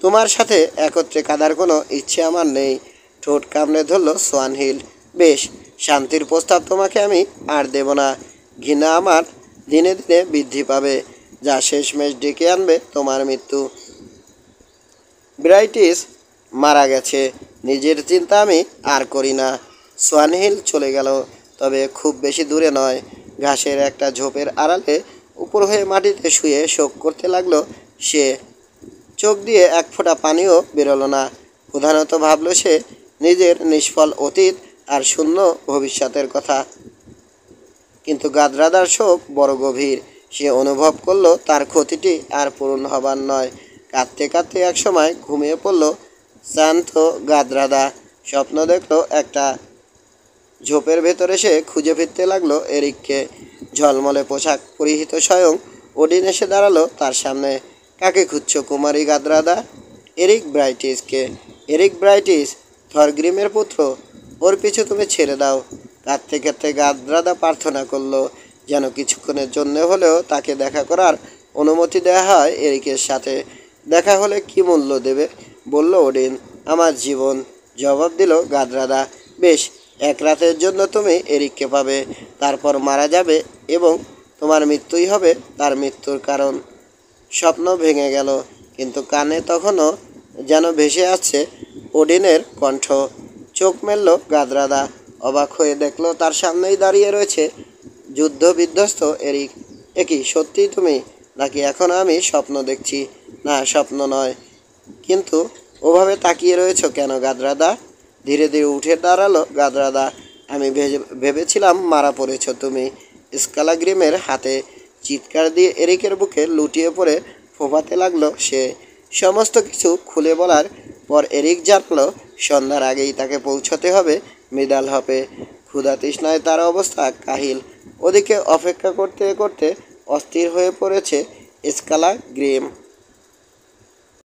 তোমার সাথে একত্রে কাঁদার কোনো ইচ্ছে আমার নেই। ঠোঁট কামড়ে ধরল সোয়ানহিল্ড। বেশ, শান্তির প্রস্তাব তোমাকে আমি আর দেব না। ঘৃণা আমার দিনে দিনে বৃদ্ধি পাবে, যা শেষমেশ ডেকে আনবে তোমার মৃত্যু। ব্রাইটিস মারা গেছে, নিজের চিন্তা আমি আর করি না। সোয়ানহিল্ড চলে গেল, তবে খুব বেশি দূরে নয়। ঘাসের একটা ঝোপের আড়ালে উপর হয়ে মাটিতে শুয়ে শোক করতে লাগলো সে। চোখ দিয়ে এক ফোঁটা পানিও বেরোলো না। প্রধানত ভাবল সে নিজের নিষ্ফল অতীত আর শূন্য ভবিষ্যতের কথা। কিন্তু গাদরাদার শোক বড় গভীর। সে অনুভব করলো তার ক্ষতিটি আর পূরণ হবার নয়। কাঁদতে কাঁদতে একসময় ঘুমিয়ে পড়ল শান্ত গাদরাদা। স্বপ্ন দেখলো একটা ঝোপের ভেতরে সে খুঁজে ফিরতে লাগলো এরিককে। ঝলমলে পোশাক পরিহিত স্বয়ং ওডিন এসে দাঁড়ালো তার সামনে। কাকে খুঁজছো কুমারী গাদ্রাদা? এরিক ব্রাইটিসকে। এরিক ব্রাইটিস থরগ্রিমের পুত্র, ওর পিছু তুমি ছেড়ে দাও। কাঁদতে কাঁদতে গাদ্রাদা প্রার্থনা করলো যেন কিছুক্ষণের জন্য হলেও তাকে দেখা করার অনুমতি দেওয়া হয় এরিকের সাথে। দেখা হলে কি মূল্য দেবে? বলল ওডিন। আমার জীবন, জবাব দিল গাদ্রাদা। বেশ, এক রাতের জন্য তুমি এরিককে পাবে, তারপর মারা যাবে এবং তোমার মৃত্যুই হবে তার মৃত্যুর কারণ। স্বপ্ন ভেঙে গেল, কিন্তু কানে তখনও যেন ভেসে আসছে ওডিনের কণ্ঠ। চোখ মেলল গাদ্রাদা, অবাক হয়ে দেখলো তার সামনেই দাঁড়িয়ে রয়েছে যুদ্ধ বিধ্বস্ত এরিক। একই সত্যিই তুমি, নাকি এখন আমি স্বপ্ন দেখছি? না, স্বপ্ন নয়। কিন্তু ওভাবে তাকিয়ে রয়েছো কেন গাদ্রাদা? ধীরে ধীরে উঠে দাঁড়ালো গাদ্রাদা। আমি ভেবেছিলাম মারা পড়েছো তুমি স্কালাগ্রিমের হাতে। চিৎকার দিয়ে এরিকের বুকে লুটিয়ে পড়ে ফোঁপাতে লাগলো সে। সমস্ত কিছু খুলে বলার পর এরিক জানলো সন্ধ্যার আগেই তাকে পৌঁছতে হবে মিডালহপে। ক্ষুধা তৃষ্ণায় তার অবস্থা কাহিল। ওদিকে অপেক্ষা করতে করতে অস্থির হয়ে পড়েছে স্কালাগ্রিম।